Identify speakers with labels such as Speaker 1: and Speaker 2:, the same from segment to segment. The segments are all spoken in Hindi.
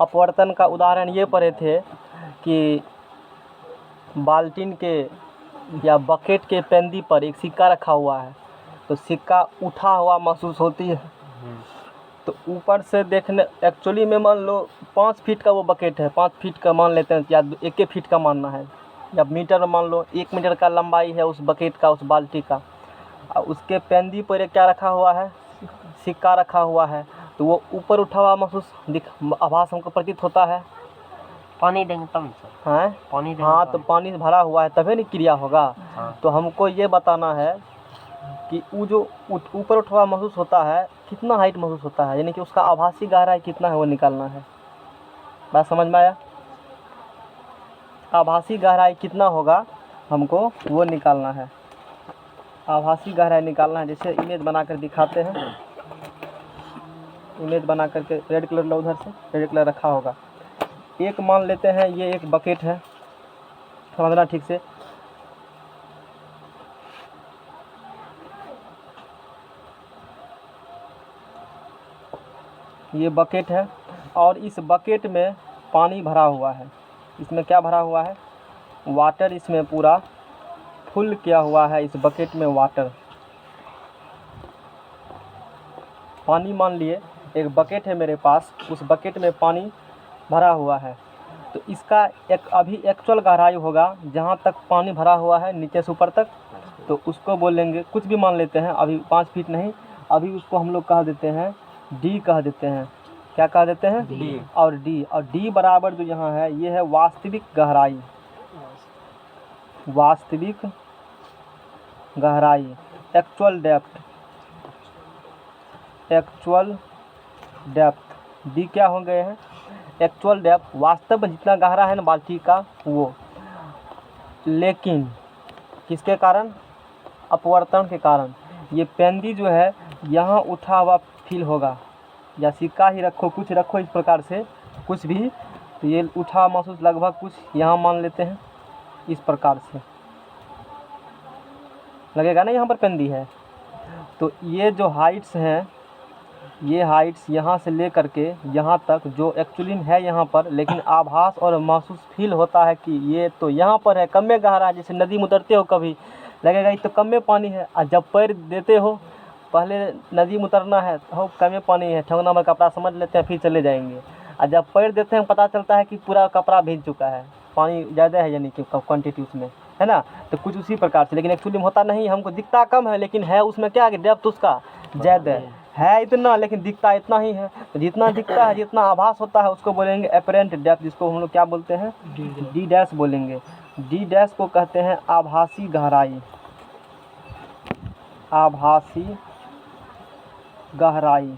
Speaker 1: अपवर्तन का उदाहरण ये पढ़े थे कि बाल्टीन के या बकेट के पेंदी पर एक सिक्का रखा हुआ है, तो सिक्का उठा हुआ महसूस होती है। तो ऊपर से देखने एक्चुअली में मान लो 5 फीट का वो बकेट है, 5 फीट का मान लेते हैं, या 1 फीट का मानना है, या मीटर में मान लो 1 मीटर का लंबाई है उस बकेट का, उस बाल्टी का, और उसके पेंदी पर क्या रखा हुआ है, सिक्का रखा हुआ है, तो वो ऊपर उठा हुआ महसूस आभास हमको प्रतीत होता है।
Speaker 2: पानी देंगे तब सर?
Speaker 1: हाँ
Speaker 2: पानी देंगे?
Speaker 1: हाँ, तो पानी भरा हुआ है तभी नहीं क्रिया होगा।
Speaker 2: हाँ।
Speaker 1: तो हमको ये बताना है कि वो जो ऊपर उठा हुआ महसूस होता है कितना हाइट महसूस होता है, यानी कि उसका आभासी गहराई कितना है वो निकालना है। बात समझ में आया? आभासी गहराई कितना होगा हमको वो निकालना है, आभासी गहराई निकालना है। जैसे इमेज बनाकर दिखाते हैं, इमेज बना करके रेड कलर लो, उधर से रेड कलर रखा होगा। एक मान लेते हैं ये एक बकेट है, समझना ठीक से। ये बकेट है और इस बकेट में पानी भरा हुआ है। इसमें क्या भरा हुआ है? वाटर। इसमें पूरा फुल किया हुआ है इस बकेट में वाटर, पानी। मान लिए एक बकेट है मेरे पास, उस बकेट में पानी भरा हुआ है, तो इसका एक अभी एक्चुअल गहराई होगा जहाँ तक पानी भरा हुआ है नीचे से ऊपर तक, तो उसको बोलेंगे, कुछ भी मान लेते हैं, अभी 5 फीट नहीं, अभी उसको हम लोग कह देते हैं डी कह देते हैं। क्या कह देते हैं?
Speaker 2: डी।
Speaker 1: और डी बराबर जो यहाँ है ये है वास्तविक गहराई, वास्तविक गहराई, actual depth, actual depth. D क्या हो गए हैं? एक्चुअल डेप्थ, वास्तव में जितना गहरा है ना बाल्टी का वो, लेकिन किसके कारण? अपवर्तन के कारण। ये पेंदी जो है यहाँ उठा हुआ फील होगा, या सिक्का ही रखो, कुछ रखो इस प्रकार से कुछ भी, तो ये उठा महसूस लगभग कुछ यहाँ मान लेते हैं इस प्रकार से लगेगा ना, यहाँ पर पेंदी है। तो ये जो हाइट्स हैं, ये हाइट्स यहाँ से ले करके यहाँ तक जो एक्चुअली है यहाँ पर, लेकिन आभास और महसूस फील होता है कि ये तो यहाँ पर है, कम में गहरा है। जैसे नदी में उतरते हो कभी लगेगा ये तो कम में पानी है, और जब पैर देते हो, पहले नदी में उतरना है हो कम में पानी है, ठंगना में कपड़ा समझ लेते हैं फिर चले जाएंगे, और जब पैर देते हैं पता चलता है कि पूरा कपड़ा भीग चुका है, पानी ज़्यादा है यानी कि क्वान्टिटी उसमें है ना। तो कुछ उसी प्रकार से, लेकिन एक्चुअली में होता नहीं, हमको दिखता कम है लेकिन है उसमें क्या है, डेप्थ उसका ज़्यादा है इतना, लेकिन दिखता इतना ही है। तो जितना दिखता है, जितना आभास होता है उसको बोलेंगे एपरेंट डेप्थ, जिसको हम लोग क्या बोलते हैं? डी डैश बोलेंगे। डी डैश को कहते हैं आभासी गहराई, आभासी गहराई,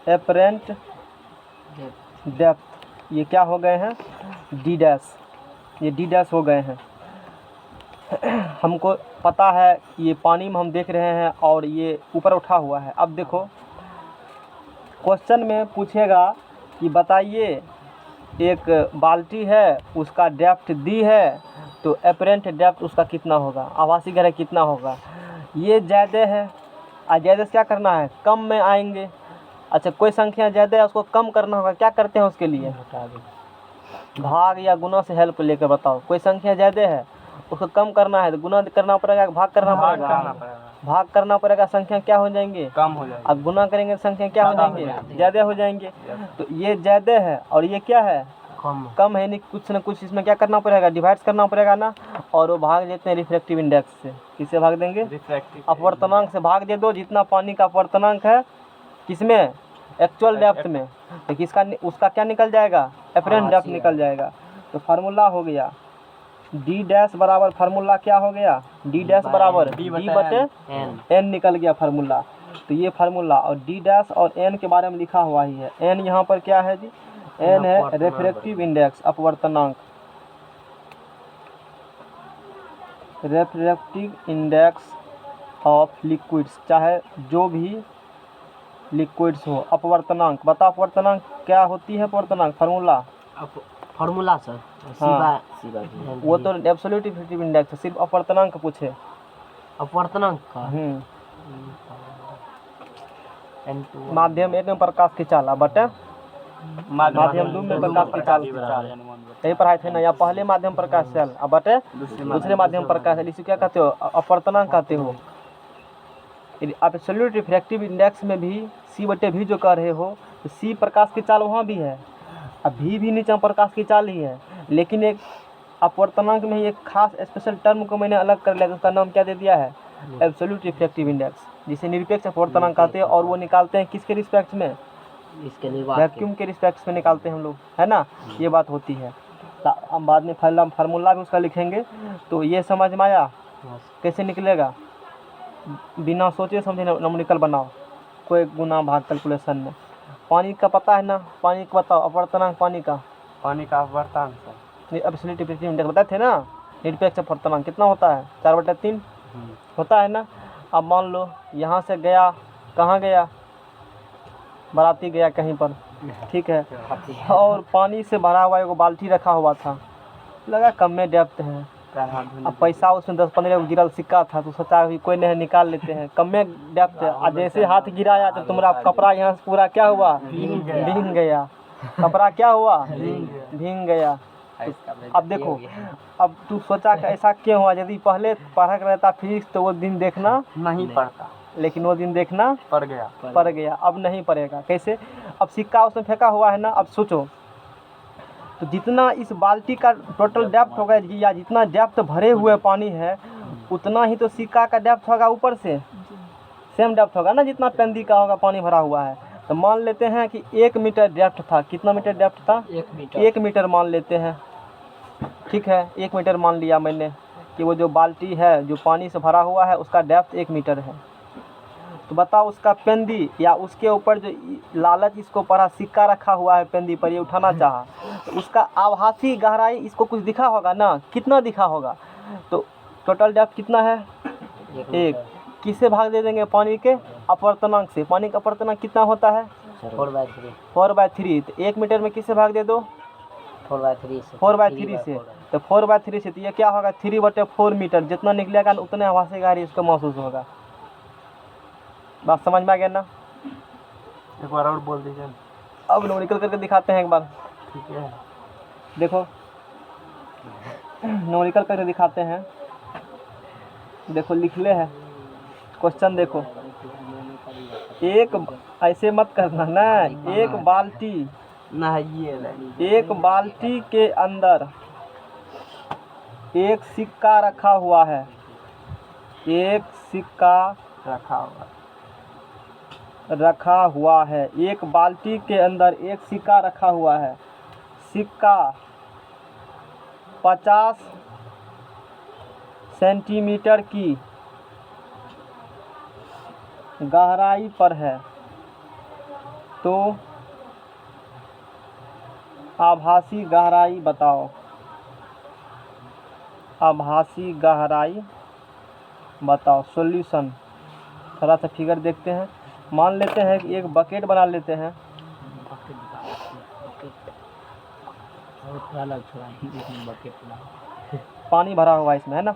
Speaker 1: एपरेंट डेप्थ। ये क्या हो गए हैं? डी डैश, ये डी डैश हो गए हैं। हमको पता है ये पानी में हम देख रहे हैं और ये ऊपर उठा हुआ है। अब देखो क्वेश्चन में पूछेगा कि बताइए एक बाल्टी है, उसका डेप्थ दी है, तो एपरेंट डेप्थ उसका कितना होगा, आभासी गहराई कितना होगा? ये ज़्यादा है, और ज़्यादा से क्या करना है? कम में आएंगे। अच्छा, कोई संख्या ज़्यादा है उसको कम करना होगा, क्या करते हैं उसके लिए? भाग या गुना से हेल्प लेकर बताओ। कोई संख्या ज़्यादा है उसको कम करना है तो गुना करना पड़ेगा, भाग करना पड़ेगा? भाग करना पड़ेगा, संख्या क्या हो जाएंगे?
Speaker 2: कम हो जाएगी।
Speaker 1: अब गुना करेंगे संख्या क्या हो जाएंगे? ज़्यादा हो जाएंगे। तो ये ज़्यादा है और ये क्या है? कम है, नहीं कुछ ना कुछ इसमें क्या करना पड़ेगा? डिवाइड करना पड़ेगा ना। और वो भाग लेते हैं रिफ्रैक्टिव इंडेक्स से। किससे भाग देंगे? अपवर्तनांक से भाग दे दो। जितना पानी का अपवर्तनांक है किसमें? एक्चुअल डेप्थ में, तो किसका उसका क्या निकल जाएगा? एपरेंट डेप्थ निकल जाएगा। तो फार्मूला हो गया डी डैश बराबर, फार्मूला क्या हो गया? डी डैश बराबर डी बटे एन निकल गया फार्मूला। तो ये फार्मूला और डी डैश और एन के बारे में लिखा हुआ ही है। एन यहाँ पर क्या है जी? एन है रिफ्रैक्टिव इंडेक्स, अपवर्तनांक, रिफ्रैक्टिव इंडेक्स ऑफ लिक्विड्स, चाहे जो भी लिक्विड्स हो। अपवर्तनांक बता, अपवर्तनांक क्या होती है? अपवर्तनांक फार्मूला
Speaker 2: फार्मूला सर
Speaker 1: हाँ, वो तो एब्सोल्यूट रिफ्रैक्टिव इंडेक्स है, सिर्फ अपवर्तनांक पूछे।
Speaker 2: अपवर्तनांक का N2
Speaker 1: माध्यम 1 में प्रकाश की चाल बटे माध्यम 2 में प्रकाश की चाल यही पढ़ाए थे ना, या पहले माध्यम प्रकाश चाल अब बटे दूसरे माध्यम प्रकाश चाल। इसे क्या कहते हो? अपवर्तनांक कहते हो। एब्सोल्यूट रिफ्रैक्टिव इंडेक्स में भी c बटे v जो कर रहे हो, तो c प्रकाश की चाल वहाँ भी है, अब v भी नीचे प्रकाश की चाल ही है, लेकिन एक अपवर्तनांक में ही एक खास स्पेशल टर्म को मैंने अलग कर लिया, उसका नाम क्या दे दिया है? एब्सोल्यूट रिफ्रैक्टिव इंडेक्स, जिसे निरपेक्ष अपवर्तनांक कहते हैं। और वो निकालते हैं किसके रिस्पेक्ट में?
Speaker 2: इसके लिए
Speaker 1: वैक्यूम के रिस्पेक्ट में निकालते हैं हम लोग, है ना। ये बात होती है। हम बाद में फार्मूला भी उसका लिखेंगे। तो ये समझ में आया कैसे निकलेगा? बिना सोचे समझे न्यूमेरिकल बनाओ, कोई गुना भाग कैलकुलेशन में। पानी का पता है ना? पानी का बताओ अपवर्तनांक, पानी का
Speaker 2: अपवर्तनांक सर
Speaker 1: एब्सोल्यूट रिफ्रैक्टिव इंडेक्स बताए थे ना। निरपेक्ष अपवर्तनांक कितना होता है? 4/3 होता है ना। अब मान लो यहाँ से गया, कहाँ गया? बाराती गया कहीं पर, ठीक है, और पानी से भरा हुआ एक बाल्टी रखा हुआ था, लगा कम में डेप्थ है, अब पैसा उसमें 10-15 गिरल सिक्का था, तो सोचा कि कोई नहीं निकाल लेते हैं, कम में डेप्थ है। और जैसे हाथ गिराया तो तुम्हारा कपड़ा यहाँ से पूरा क्या हुआ? भीग गया। कपड़ा क्या हुआ? भीग गया। अब देखो, अब तू सोचा कि ऐसा क्यों हुआ? यदि पहले पढ़ा रहता फिजिक्स तो वो दिन देखना
Speaker 2: नहीं पड़ता,
Speaker 1: लेकिन वो दिन देखना
Speaker 2: पड़ गया।
Speaker 1: अब नहीं पड़ेगा। कैसे? अब सिक्का उसमें फेंका हुआ है ना, अब सोचो तो जितना इस बाल्टी का टोटल डेप्थ होगा, या जितना डेप्थ भरे हुए पानी है, उतना ही तो सिक्का का डेप्थ होगा ऊपर से, सेम डेप्थ होगा ना जितना पेंदी का होगा पानी भरा हुआ है। तो मान लेते हैं कि 1 मीटर डेप्थ था। कितना मीटर डेप्थ था? 1 मीटर मान लेते हैं, ठीक है। 1 मीटर मान लिया मैंने कि वो जो बाल्टी है जो पानी से भरा हुआ है उसका डेप्थ 1 मीटर है। तो बताओ उसका पेंदी या उसके ऊपर जो लालच इसको पड़ा सिक्का रखा हुआ है पेंदी पर, ये उठाना चाहा, तो उसका आभासी गहराई इसको कुछ दिखा होगा ना? कितना दिखा होगा? तो टोटल डेप्थ कितना है? 1। किससे भाग दे देंगे? पानी के अपवर्तनांक से। पानी का अपवर्तनांक कितना होता है? 4/3। तो 1 मीटर में किससे भाग दे दो? 4/3 से। तो 4/3 से तो ये क्या होगा? 3/4 मीटर। जितना निकलेगा उतने आभासी गहराई इसको महसूस होगा। बात समझ में आ गया ना?
Speaker 2: एक बार और बोल दीजिए।
Speaker 1: अब न्यूमेरिकल करके दिखाते हैं एक बार,
Speaker 2: ठीक है।
Speaker 1: देखो न्यूमेरिकल करके दिखाते हैं। देखो लिखले है क्वेश्चन, देखो एक ऐसे मत करना ना, एक बाल्टी के अंदर एक सिक्का रखा हुआ है, एक सिक्का रखा हुआ है। एक बाल्टी के अंदर एक सिक्का रखा हुआ है। सिक्का 50 सेंटीमीटर की गहराई पर है, तो आभासी गहराई बताओ। आभासी गहराई बताओ। सॉल्यूशन थोड़ा सा फिगर देखते हैं। मान लेते हैं कि एक बकेट बना लेते हैं। पानी भरा हुआ है इसमें, है ना?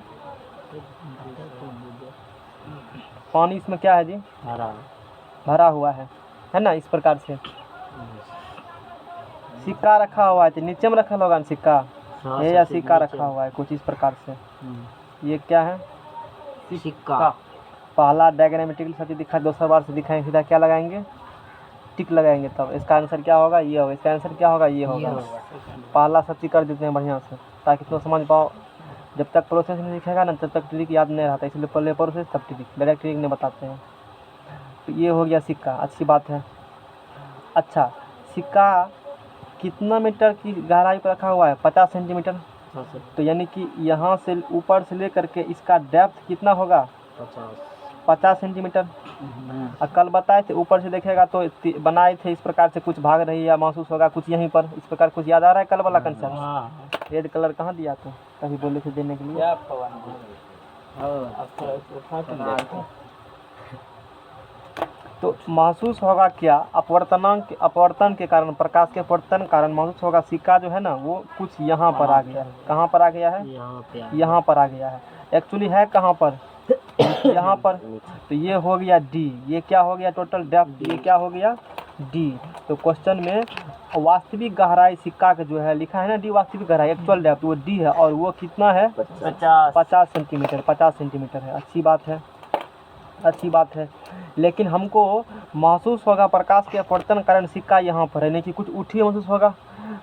Speaker 1: पानी इसमें क्या है जी? भरा हुआ है ना? इस प्रकार से सिक्का रखा हुआ है, तो नीचे में रखा होगा ना सिक्का, ये या सिक्का रखा हुआ है कुछ इस प्रकार से। ये क्या है?
Speaker 2: सिक्का।
Speaker 1: पहला डायग्रामेटिकली सब चीज दिखा, दूसरा बार से दिखाएंगे, सीधा क्या लगाएंगे? टिक लगाएंगे। तब इसका आंसर क्या होगा? ये होगा। इसका आंसर क्या होगा? ये होगा। पहला सब चीज़ कर देते हैं बढ़िया से, ताकि तुम समझ पाओ। जब तक प्रोसेस नहीं दिखेगा ना तब तक ट्रिक याद नहीं रहता, इसलिए पहले प्रोसेस तब ट्रिक, डायरेक्ट ट्रिक नहीं बताते हैं। तो ये हो गया सिक्का, अच्छी बात है। अच्छा, सिक्का कितना मीटर की गहराई पर रखा हुआ है? 50 सेंटीमीटर। तो यानी कि यहाँ से ऊपर से लेकर के इसका डेप्थ कितना होगा? 50 सेंटीमीटर। और कल बताए थे ऊपर से देखेगा तो बनाए थे इस प्रकार से, कुछ भाग रही है महसूस होगा कुछ यहीं पर, इस प्रकार कुछ याद आ रहा है कल वाला कंसेप्ट? रेड कलर कहाँ दिया था? कभी बोले थे देने के लिए। तो महसूस होगा क्या? अपवर्तन के कारण, प्रकाश के अपवर्तन कारण महसूस होगा सिक्का जो है ना वो कुछ यहाँ पर आ गया है। कहाँ पर आ गया है? यहाँ पर आ गया है। एक्चुअली है कहाँ पर? यहाँ पर, तो ये हो गया डी, ये क्या हो गया टोटल डेप्थ, ये क्या हो गया डी। तो क्वेश्चन में वास्तविक गहराई सिक्का का जो है लिखा है ना डी, वास्तविक गहराई एक्चुअल डेप्थ वो डी है, और वो कितना है 50 सेंटीमीटर, 50 सेंटीमीटर है। अच्छी बात है, अच्छी बात है। लेकिन हमको महसूस होगा प्रकाश के अपवर्तन कारण सिक्का यहाँ पर है, नहीं कि कुछ उठी महसूस होगा,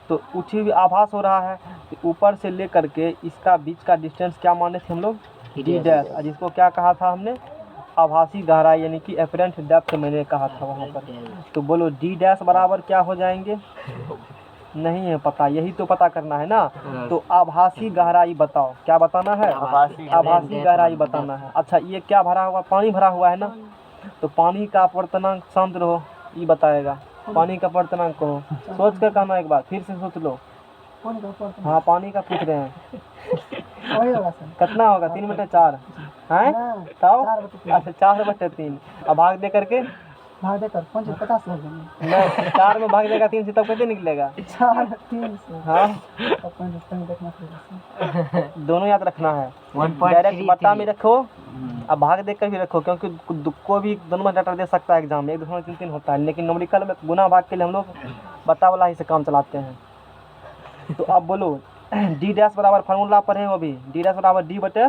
Speaker 1: तो उठी हुई आभास हो रहा है। तो ऊपर से लेकर के इसका बीच का डिस्टेंस क्या माने थे हम लोग, डी डैश, और जिसको क्या कहा था हमने, आभासी गहराई यानी कि एपरेंट डेप्थ मैंने कहा था वहाँ पर। तो बोलो डी डैश बराबर क्या हो जाएंगे, नहीं है पता, यही तो पता करना है ना। तो आभासी गहराई बताओ, क्या बताना है, आभासी गहराई बताना है। अच्छा ये क्या भरा हुआ, पानी भरा हुआ है ना, तो पानी का अपवर्तनांक शांत रहो, ये बताएगा पानी का अपवर्तनांक को सोच कर कहना, एक बार फिर से सोच लो। हाँ पानी का पूछ रहे हैं, कितना होगा 3/4 है तब, अच्छा 4/3, अब भाग दे करके,
Speaker 2: भाग देकर 50 हो जाएंगे।
Speaker 1: नहीं 4 में भाग देगा 3 से, तब कैसे निकलेगा
Speaker 2: 4 3 से,
Speaker 1: हाँ
Speaker 2: देखना पड़ेगा,
Speaker 1: दोनों याद रखना है, डायरेक्ट बट्टा में रखो, अब भाग देख कर भी रखो, क्योंकि को भी दोनों में डाटा दे सकता है एग्जाम में, 1.3 होता है, लेकिन न्यूमेरिकल में गुना भाग के लिए हम लोग बट्टा वाला ही से काम चलाते हैं। तो अब बोलो डी डैश बराबर फार्मूला पर है वो भी, डी डैश बराबर डी बटे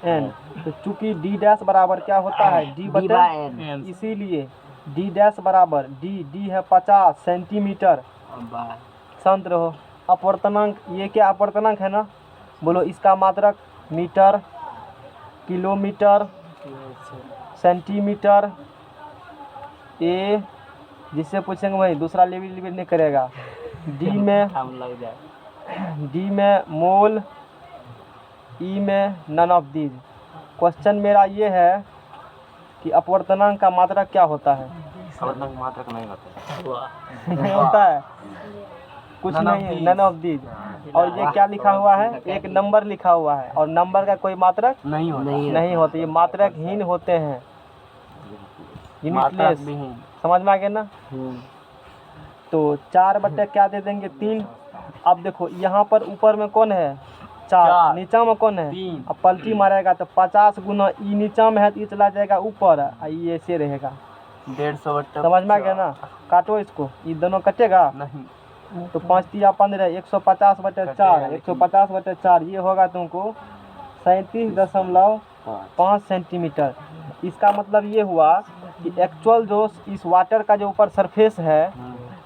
Speaker 1: एन। तो चूंकि डी डैश बराबर क्या होता है, डी बटे एन, इसीलिए डी डैश बराबर डी है 50 सेंटीमीटर। शांत रहो। अपवर्तनांक, ये क्या अपवर्तनांक है ना, बोलो इसका मात्रक मीटर, किलोमीटर, सेंटीमीटर, ए जिससे पूछेंगे वही, दूसरा लेवल नहीं करेगा। डी में मोल, ई में नन ऑफ दीज। क्वेश्चन मेरा ये है कि अपवर्तनांक का मात्रक क्या होता है,
Speaker 2: अपवर्तनांक मात्रक नहीं होता
Speaker 1: नहीं होता है, कुछ नहीं है, नन ऑफ दीज। और ये क्या लिखा हुआ है, एक नंबर लिखा हुआ है, और नंबर का कोई मात्रक
Speaker 2: नहीं
Speaker 1: होता, ये मात्रकहीन होते हैं, यूनिटलेस। समझ में आ गया ना। तो 4 क्या दे देंगे 3। अब देखो यहाँ पर ऊपर में कौन है 4, नीचा में कौन है 3। अब पलटी मारेगा तो 50 गुना ई नीचा में है तो ये चला जाएगा ऊपर, ये ऐसे रहेगा
Speaker 2: 150।
Speaker 1: समझ में आ गया ना। काटो इसको, ये दोनों कटेगा
Speaker 2: नहीं,
Speaker 1: तो 5 या 15, 150/4, 150/4 ये होगा तुमको 37.5 सेंटीमीटर। इसका मतलब ये हुआ कि एक्चुअल जो इस वाटर का जो ऊपर सरफेस है,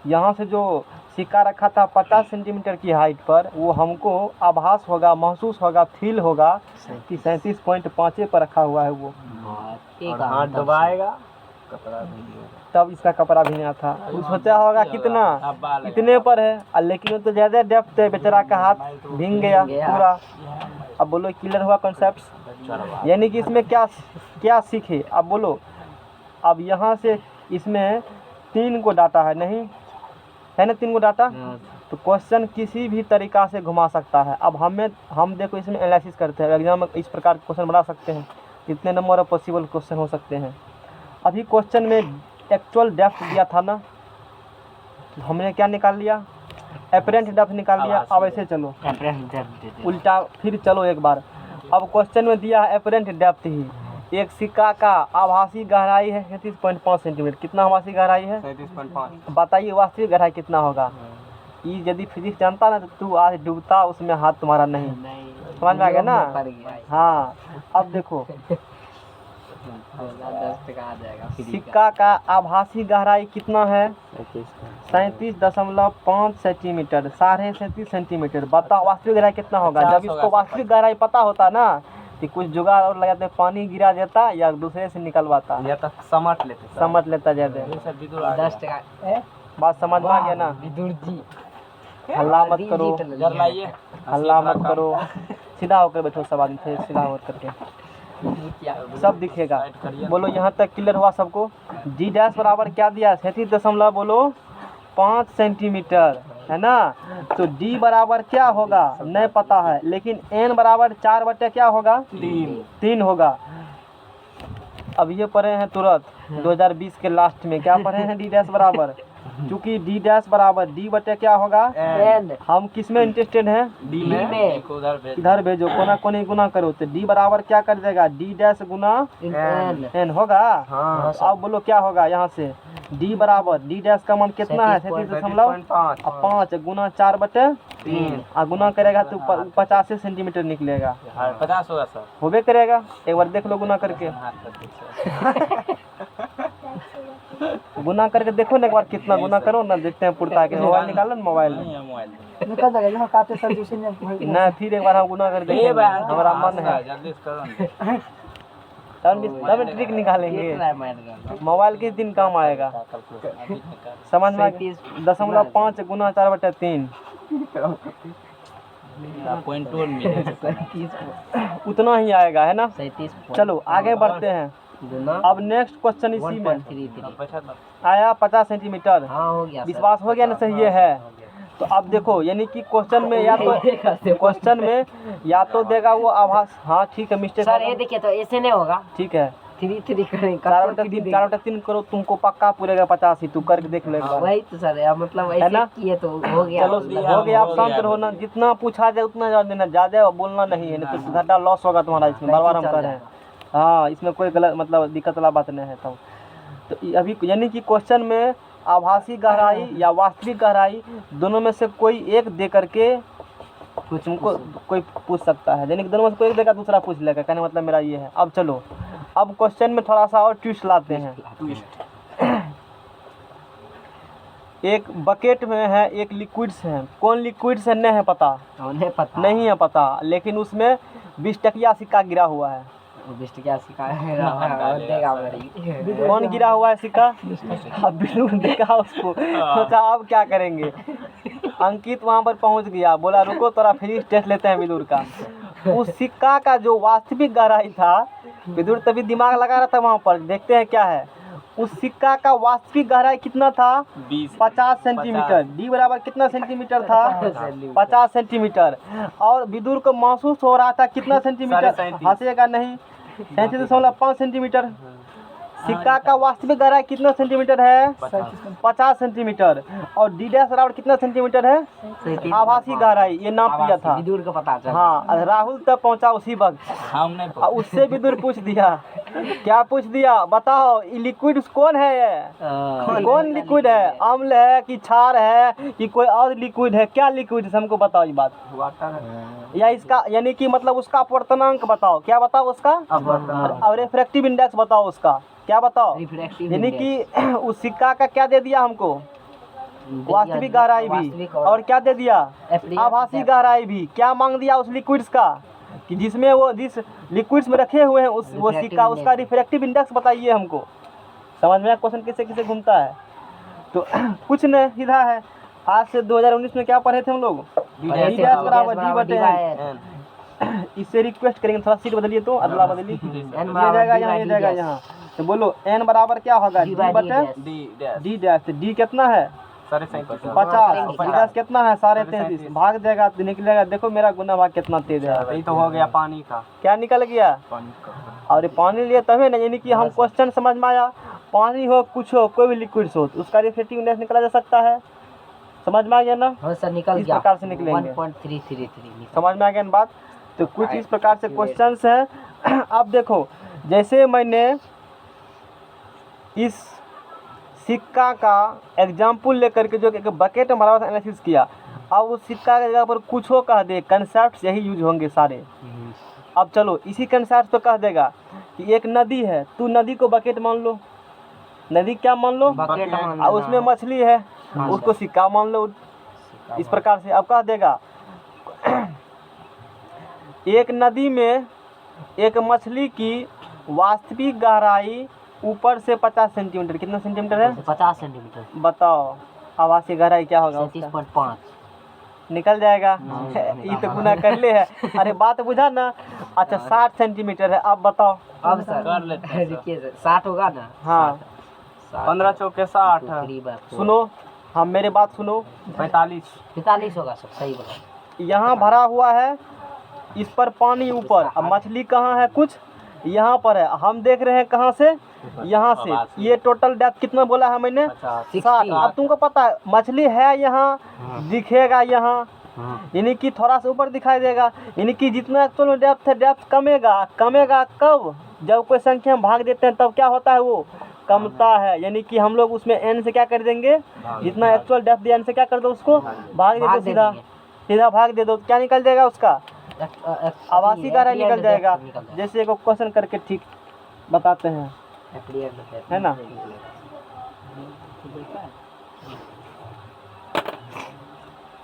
Speaker 1: यहाँ से जो सिक्का रखा था 50 सेंटीमीटर की हाइट पर, वो हमको आभास होगा, महसूस होगा, फील होगा कि 37.5 पर रखा हुआ है वो।
Speaker 2: और हाथ दबाएगा
Speaker 1: तब इसका कपड़ा भीना था। वो सोचा होगा कितना, इतने पर है, लेकिन वो तो ज़्यादा डेप्थ है, बेचारा का हाथ भींग गया पूरा। अब बोलो क्लियर हुआ कॉन्सेप्ट, यानी कि इसमें क्या सीखे। अब बोलो, अब यहाँ से इसमें 3 को डाटा है, नहीं है ना 3 को डाटा, तो क्वेश्चन किसी भी तरीका से घुमा सकता है। अब हम देखो इसमें एनालिसिस करते हैं, एग्जाम में इस प्रकार के क्वेश्चन बना सकते हैं, कितने नंबर ऑफ पॉसिबल क्वेश्चन हो सकते हैं। अभी क्वेश्चन में एक्चुअल डेप्थ दिया था ना, तो हमने क्या निकाल लिया, एपरेंट डेप्थ निकाल लिया। अब ऐसे चलो उल्टा फिर चलो एक बार। अब क्वेश्चन में दिया है एपरेंट डेप्थ ही, एक सिक्का का आभासी गहराई है 37.5 सेंटीमीटर। कितना आभासी गहराई है 37.5। बताइए वास्तविक गहराई कितना होगा। ये यदि फिजिक्स जानता ना तो तू आज डूबता, उसमें हाथ तुम्हारा नहीं। समझ में आ गया ना। हाँ अब देखो सिक्का का आभासी गहराई कितना है 37.5 सेंटीमीटर, 37.5 सेंटीमीटर। बताओ वास्तविक गहराई कितना होगा। जब इसको वास्तविक गहराई पता होता ना कि कुछ जुगाड़ और लगाते, पानी गिरा देता या दूसरे से निकलवाता, या तो समझ लेता ज्यादा। बात समझ में आ गया ना। हल्ला मत करो, हल्ला मत करो, सीधा होकर बैठो सब आदमी, फिर सीधा होकर करके सब दिखेगा। बोलो यहाँ तक क्लियर हुआ सबको। डी डैश बराबर क्या दिया 37.5 सेंटीमीटर है ना। तो डी बराबर क्या होगा नहीं पता है, लेकिन एन बराबर 4 क्या होगा 3 होगा। अब ये पढ़े हैं तुरंत 2020 के लास्ट में, क्या पढ़े हैं डी डैश बराबर क्योंकि डी डैश बराबर डी बटे क्या होगा,
Speaker 2: एन
Speaker 1: हम किस में इंटरेस्टेड हैं,
Speaker 2: डी में
Speaker 1: इधर भेजो, कोना कोनी गुना करो, तो डी बराबर क्या कर देगा, डी डैश गुना
Speaker 2: एन
Speaker 1: एन होगा।
Speaker 2: हाँ
Speaker 1: तो अब बोलो क्या होगा यहाँ से, डी बराबर डी डैश का मान कितना है, 37.5 गुना 4/3 और गुना करेगा तो 85 सेंटीमीटर निकलेगा,
Speaker 2: 50 होगा सर।
Speaker 1: होबे करेगा। एक बार देख लो गुना करके, गुना करके देखो ना एक बार, कितना गुना करो ना, देखते हैं पुरता के। मोबाइल निकालो ना, मोबाइल
Speaker 2: निकल जाएगा यहाँ काटे सर दूसरे ने
Speaker 1: ना, फिर एक बार हम गुना कर देंगे, हमारा मन है
Speaker 2: जल्दी करो
Speaker 1: तब ट्रिक निकालेंगे। मोबाइल किस दिन काम आएगा, समझ में 0.5 गुना 4/3 उतना ही आएगा, है ना। चलो आगे बढ़ते हैं। अब नेक्स्ट क्वेश्चन इसी में आया 50 सेंटीमीटर।
Speaker 2: हाँ हो गया,
Speaker 1: विश्वास हो गया ना, सही है। तो अब देखो, यानी कि क्वेश्चन में या तो देगा वो आभास, हाँ ठीक है, मिस्टेक
Speaker 2: सर ये देखिए तो ऐसे नहीं होगा,
Speaker 1: ठीक है,
Speaker 2: 3 करेंगे
Speaker 1: 4/3 करो, तुमको पक्का पूरेगा 85 ही, तू करके देख ले एक बार।
Speaker 2: वही तो सर है, मतलब ऐसे
Speaker 1: ना?
Speaker 2: किए तो हो गया।
Speaker 1: चलो हो गया, आप शांत रहो ना, जितना पूछा जाए उतना जवाब देना, ज्यादा बोलना नहीं है, नहीं तो घाटा लॉस होगा तुम्हारा इसमें, बार बार हम कर रहे हैं। हाँ, इसमें कोई गलत मतलब दिक्कत वाला बात नहीं है। तो अभी यानी कि क्वेश्चन में आभासी गहराई या वास्तविक गहराई दोनों में से कोई एक दे करके तुमको कोई पूछ सकता है, यानी कि दोनों में से कोई एक देगा, दूसरा पूछ लेगा, कहने मतलब मेरा ये है। अब चलो, अब क्वेश्चन में थोड़ा सा और ट्विस्ट लाते हैं। एक बकेट में है, एक लिक्विड्स है, कौन लिक्विड्स है नहीं है पता, नहीं है पता, लेकिन उसमें 20 टकिया सिक्का गिरा हुआ है।
Speaker 2: 20 टकिया सिक्का देगा मेरी,
Speaker 1: कौन गिरा हुआ है सिक्का, अब बिल्कुल देखा उसको, सोचा अब क्या करेंगे। अंकित वहां पर पहुंच गया, बोला रुको थोड़ा फ्री टेस्ट लेते हैं विदुर का। उस सिक्का का जो वास्तविक गहराई था, विदुर तभी दिमाग लगा रहा था वहां पर, देखते हैं क्या है। उस सिक्का का वास्तविक गहराई कितना था, 50 सेंटीमीटर। डी बराबर कितना सेंटीमीटर था, 50 सेंटीमीटर। और विदुर को महसूस हो रहा था कितना सेंटीमीटर, हंसेगा नहीं, 37.5 सेंटीमीटर। सिक्का का वास्तविक गहराई कितना सेंटीमीटर है, 50 सेंटीमीटर। और डी डैश बराबर कितना सेंटीमीटर है, आभासी गहराई, ये नाप लिया था
Speaker 2: विदुर को पता चला।
Speaker 1: हाँ, राहुल तक पहुंचा उसी वक्त, उससे विदुर पूछ दिया, क्या पूछ दिया, बताओ ये लिक्विड कौन है, ये कौन लिक्विड है, अम्ल है कि क्षार है कि कोई और लिक्विड है, क्या लिक्विड है, हमको बताओ ये बात। या इसका यानी कि मतलब उसका अपवर्तनांक बताओ, क्या बताओ उसका, और रिफ्रैक्टिव इंडेक्स बताओ उसका, क्या बताओ। यानी कि उस सिक्का का क्या दे दिया हमको, वास्तविक गहराई भी, और क्या दे दिया, आभासी गहराई भी। क्या मांग दिया उस लिक्विड्स का, कि जिसमें वो जिस लिक्विड्स में रखे हुए हैं उस वो सिक्का, उसका रिफ्रैक्टिव इंडेक्स बताइए हमको। समझ में क्वेश्चन किसे किसे घूमता है। तो कुछ नहीं, सीधा है। आज से 2019 में क्या पढ़े थे हम लोग, डी डैश बराबर डी बटे एन। इससे रिक्वेस्ट करेंगे थोड़ा सीट बदलिए, तो अदला बदली, ये जाएगा यहाँ, ये जाएगा यहाँ। तो बोलो एन बराबर क्या होगा, डी बटे डी डैश। डी कितना है, 50, डी डैश कितना है, 33.5, भाग देगा तो निकलेगा। देखो मेरा गुना भाग कितना तेज है,
Speaker 2: यही तो हो गया पानी का,
Speaker 1: क्या निकल गया, और पानी लिए तभी ना, यानी कि हम क्वेश्चन समझ में आया, पानी हो कुछ हो कोई भी लिक्विड्स हो तो उसका रिफ्रैक्टिव इंडेक्स निकाला जा सकता है। समझ में आ गया ना,
Speaker 2: हाँ सर निकल
Speaker 1: इस
Speaker 2: गया,
Speaker 1: प्रकार से निकलेंगे।
Speaker 2: 1.333
Speaker 1: समझ में आ गया बात। तो कुछ इस प्रकार से क्वेश्चंस हैं। अब देखो, जैसे मैंने इस सिक्का का एग्जाम्पल लेकर के जो एक बकेट में भरा हुआ एनालिसिस किया, अब उस सिक्का के जगह पर कुछ हो कह दे, कंसेप्ट यही यूज होंगे सारे। अब चलो इसी कंसेप्ट पे कह देगा कि एक नदी है, तू नदी को बकेट मान लो, नदी क्या मान लो,
Speaker 2: बकेट मान
Speaker 1: और उसमें मछली है, उसको सिक्का मान लो। इस प्रकार से अब कह देगा एक नदी में एक मछली की वास्तविक गहराई ऊपर से 50 सेंटीमीटर, कितना सेंटीमीटर है,
Speaker 2: 50 सेंटीमीटर।
Speaker 1: बताओ आभासी गहराई क्या होगा,
Speaker 2: 37.5
Speaker 1: निकल जाएगा। ये तो गुना कर ले है, अरे बात बुझा ना। अच्छा 60 सेंटीमीटर है, अब बताओ।
Speaker 2: अब सर कर लेते हैं, देखिए 60 होगा ना,
Speaker 1: हाँ
Speaker 2: 15 चौके 60।
Speaker 1: सुनो, हम मेरे बात सुनो,
Speaker 2: 45 होगा सर, सही बोला।
Speaker 1: यहाँ भरा हुआ है, इस पर पानी ऊपर, अब मछली कहाँ है, कुछ यहाँ पर है, हम देख रहे हैं कहाँ से, यहाँ से ये टोटल डेप्थ कितना बोला है मैंने? 60। अब तुमको पता है मछली है यहाँ, दिखेगा यहाँ, यानी कि थोड़ा सा ऊपर दिखाई देगा, यानी कि जितना एक्चुअल में डेप्थ है, डेप्थ कमेगा। कमेगा कब? जब कोई संख्या हम भाग देते हैं तब क्या होता है? वो कमता है। यानी कि हम लोग उसमें n से क्या कर देंगे? जितना एक्चुअल डेप्थ दिया n से क्या कर दो? उसको भाग दे दो, सीधा सीधा भाग दे दो। क्या निकल जाएगा उसका? आभासी गहराई निकल जाएगा। जैसे एक क्वेश्चन करके ठीक बताते हैं, है ना?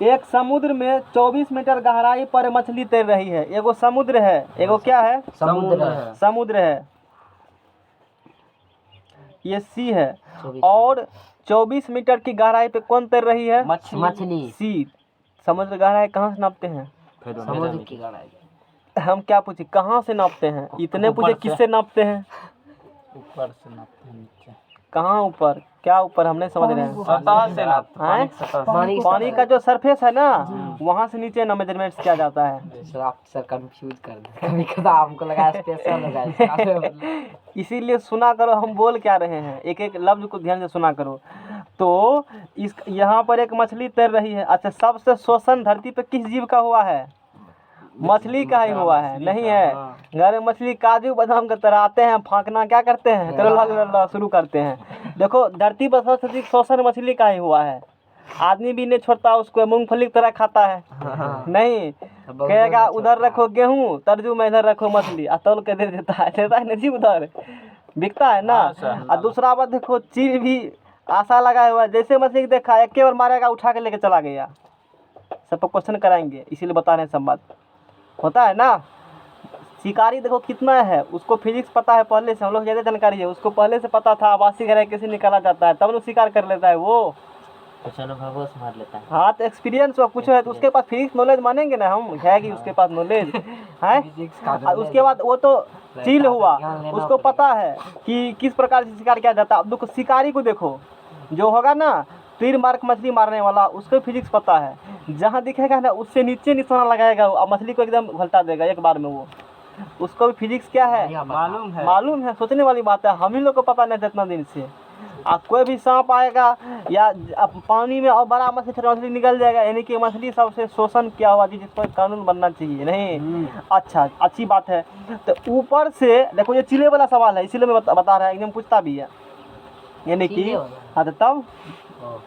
Speaker 1: एक समुद्र में 24 मीटर गहराई पर मछली तैर रही है। एगो समुद्र है, एगो क्या है? समुद्र है, ये सी है। और 24 मीटर की गहराई पे कौन तैर रही है?
Speaker 2: मछली।
Speaker 1: सी। समुद्र गहराई कहाँ से नापते हैं?
Speaker 2: समुद्र की गहराई
Speaker 1: हम क्या पूछे, कहाँ से नापते हैं? इतने पूछे किससे नापते हैं?
Speaker 3: ऊपर से नापते हैं, नीचे।
Speaker 1: कहाँ ऊपर? क्या ऊपर? हम नहीं समझ रहे हैं।
Speaker 3: सतह से नापते हैं,
Speaker 1: हैं?
Speaker 3: सतह से।
Speaker 1: पानी का जो सरफेस है ना, वहाँ से नीचे ना मेजरमेंट किया जाता है।
Speaker 2: सर आप सर कंफ्यूज कर दे कभी कदा हमको लगा स्पेशल लगा।
Speaker 1: इसीलिए सुना करो हम बोल क्या रहे हैं, एक एक लफ्ज को ध्यान से सुना करो। तो इस यहाँ पर एक मछली तैर रही है। अच्छा, सबसे शोषण धरती पे किस जीव का हुआ है? मछली का ही हुआ है, नहीं है? घर में मछली काजू बादाम की तरह आते हैं, फाँकना क्या करते हैं? चलो शुरू करते हैं। देखो धरती पर सबसे अधिक शोषण मछली का ही हुआ है। आदमी भी नहीं छोड़ता उसको, मूंगफली की तरह खाता है। नहीं कहेगा उधर रखो गेहूं, तर्जू में इधर रखो मछली, तौल के दे देता है ना जी, उधर बिकता है ना। और दूसरा बात देखो, चील भी आशा लगाया हुआ है। जैसे मछली को देखा एक बार मारेगा, उठा के लेके चला गया। सब पर क्वेश्चन कराएंगे, इसीलिए बता रहे हैं सब बात होता है ना। शिकारी देखो कितना है, उसको फिजिक्स पता है पहले से, हम लोग ज़्यादा जानकारी है, उसको पहले से पता था आवासीय गहराई कैसे निकाला जाता है, तब ना शिकार कर लेता है वो।
Speaker 2: कुछ अनुभव से मार लेता है।
Speaker 1: हाँ तो एक्सपीरियंस हुआ कुछ है तो उसके पास फिजिक्स नॉलेज मानेंगे ना हम, है कि उसके पास नॉलेज है। और उसके बाद वो तो चील हुआ, उसको पता है कि किस प्रकार से शिकार किया जाता है। अब देखो शिकारी को देखो, जो होगा ना तीर मार मछली मारने वाला, उसको फिजिक्स पता है। जहाँ दिखेगा ना उससे नीचे निशाना लगाएगा और मछली को एकदम घलटा देगा एक बार में। वो उसको भी फिजिक्स क्या है मालूम है। सोचने वाली बात है, हम ही लोग को पता नहीं था इतना दिन से। अब कोई भी सांप आएगा या पानी में और बड़ा मछली छोटा मछली निकल जाएगा, यानी कि मछली सबसे शोषण किया हुआ चीज, जिस पर कानून बनना चाहिए नहीं। अच्छा, अच्छी बात है। तो ऊपर से देखो, ये चिले वाला सवाल है, इसीलिए मैं बता रहा है, एकदम पूछता भी है। यानी कि हाँ तो तब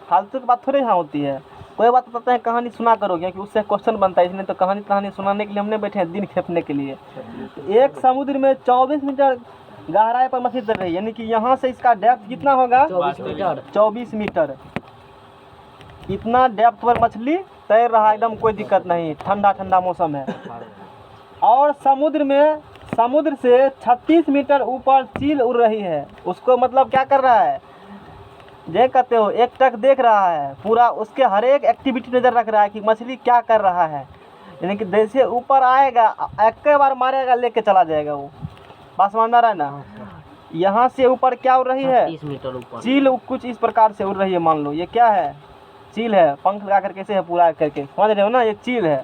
Speaker 1: फालतू की बात थोड़ी यहाँ होती है। कोई बात बताते हैं, कहानी सुना करो, क्योंकि उससे क्वेश्चन बनता है। इसलिए तो कहानी सुनाने के लिए हमने बैठे हैं, दिन खेपने के लिए। एक समुद्र में 24 मीटर गहराई पर मछली तैर रही है, यानी कि यहाँ से इसका डेप्थ कितना होगा? 24 मीटर। इतना डेप्थ पर मछली तैर रहा है, एकदम कोई दिक्कत नहीं, ठंडा ठंडा मौसम है। और समुद्र से 36 मीटर ऊपर चील उड़ रही है। उसको मतलब क्या कर रहा है? जे कहते हो एक टक देख रहा है, पूरा उसके हर एक एक्टिविटी नज़र रख रहा है कि मछली क्या कर रहा है। यानी कि जैसे ऊपर आएगा, एक बार मारेगा, लेके चला जाएगा वो। बात समझ में रहा है ना? यहाँ से ऊपर क्या उड़ रही है?
Speaker 2: 30 मीटर ऊपर
Speaker 1: चील कुछ इस प्रकार से उड़ रही है। मान लो ये क्या है? चील है, पंख लगा करके ऐसे है पूरा करके, समझ रहे हो ना? ये चील है।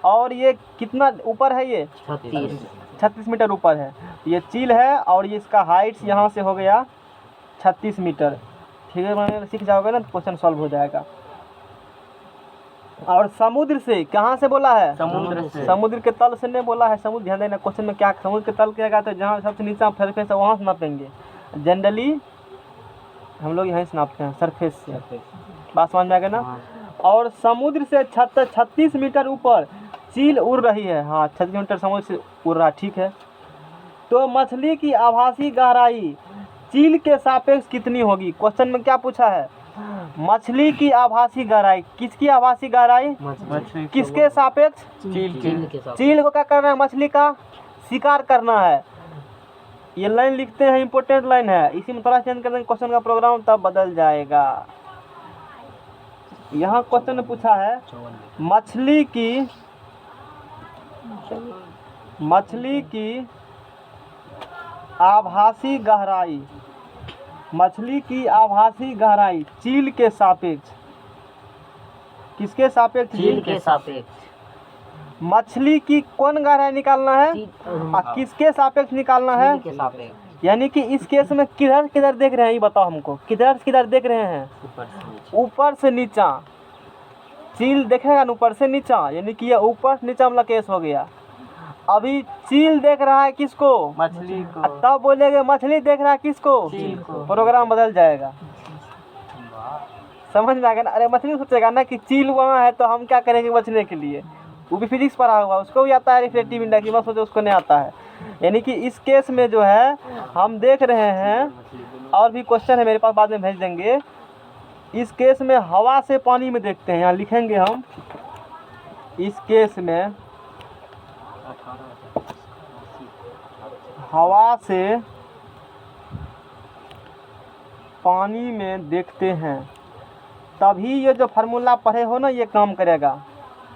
Speaker 1: और ये कितना ऊपर है? ये 36 मीटर ऊपर है। ये चील है और ये इसका हाइट यहाँ से हो गया 36 मीटर। ठीक है, मैंने सीख जाओगे ना तो क्वेश्चन सॉल्व हो जाएगा। और समुद्र से कहाँ से बोला है? समुद्र के तल से नहीं बोला है। समुद्र ध्यान देना क्वेश्चन में क्या, समुद्र के तल क्या कहते हैं? जहाँ सबसे नीचा सरफेस है वहाँ से नापेंगे। जनरली हम लोग यहीं से नापते हैं, सरफेस से। बात समझ में आ गया ना? और समुद्र से 36 मीटर ऊपर चील उड़ रही है। हाँ, 36 मीटर समुद्र से उड़ रहा, ठीक है। तो मछली की आभासी गहराई चील के सापेक्ष कितनी होगी? क्वेश्चन में क्या पूछा है? मछली की आभासी गहराई। किसकी आभासी गहराई? किसके सापेक्ष? चील को क्या करना है? मछली का शिकार करना है। ये लाइन लिखते हैं, इंपॉर्टेंट लाइन है। इसी में थोड़ा चेंज कर देंगे क्वेश्चन का प्रोग्राम, तब बदल जाएगा। यहाँ क्वेश्चन ने पूछा है मछली की आभासी गहराई। मछली की आभासी गहराई चील के सापेक्ष। किसके सापेक्ष?
Speaker 2: चील के सापेक्ष।
Speaker 1: मछली की कौन गहराई निकालना है? किसके सापेक्ष निकालना है?
Speaker 2: चील के सापेक्ष।
Speaker 1: यानी कि इस केस में किधर किधर देख रहे हैं ये बताओ हमको, किधर किधर देख रहे हैं?
Speaker 3: ऊपर से नीचे।
Speaker 1: ऊपर से नीचा। चील देखेगा ना ऊपर से नीचा, यानी कि ये ऊपर से नीचा वाला केस हो गया। अभी चील देख रहा है किसको?
Speaker 3: मछली को।
Speaker 1: तब बोलेंगे मछली देख रहा है किसको?
Speaker 3: चील को।
Speaker 1: प्रोग्राम बदल जाएगा। समझ में आ गया ना? अरे मछली सोचेगा ना कि चील वहाँ है तो हम क्या करेंगे बचने के लिए। वो भी फिजिक्स पढ़ा हुआ, उसको भी आता है रिफ्लेक्टिव इंडेक्स की, मत सोचो उसको नहीं आता है। यानी कि इस केस में जो है हम देख रहे हैं, और भी क्वेश्चन है मेरे पास, बाद में भेज देंगे। इस केस में हवा से पानी में देखते हैं, यहाँ लिखेंगे हम। इस केस में हवा से पानी में देखते हैं, तभी ये जो फार्मूला पढ़े हो ना ये काम करेगा,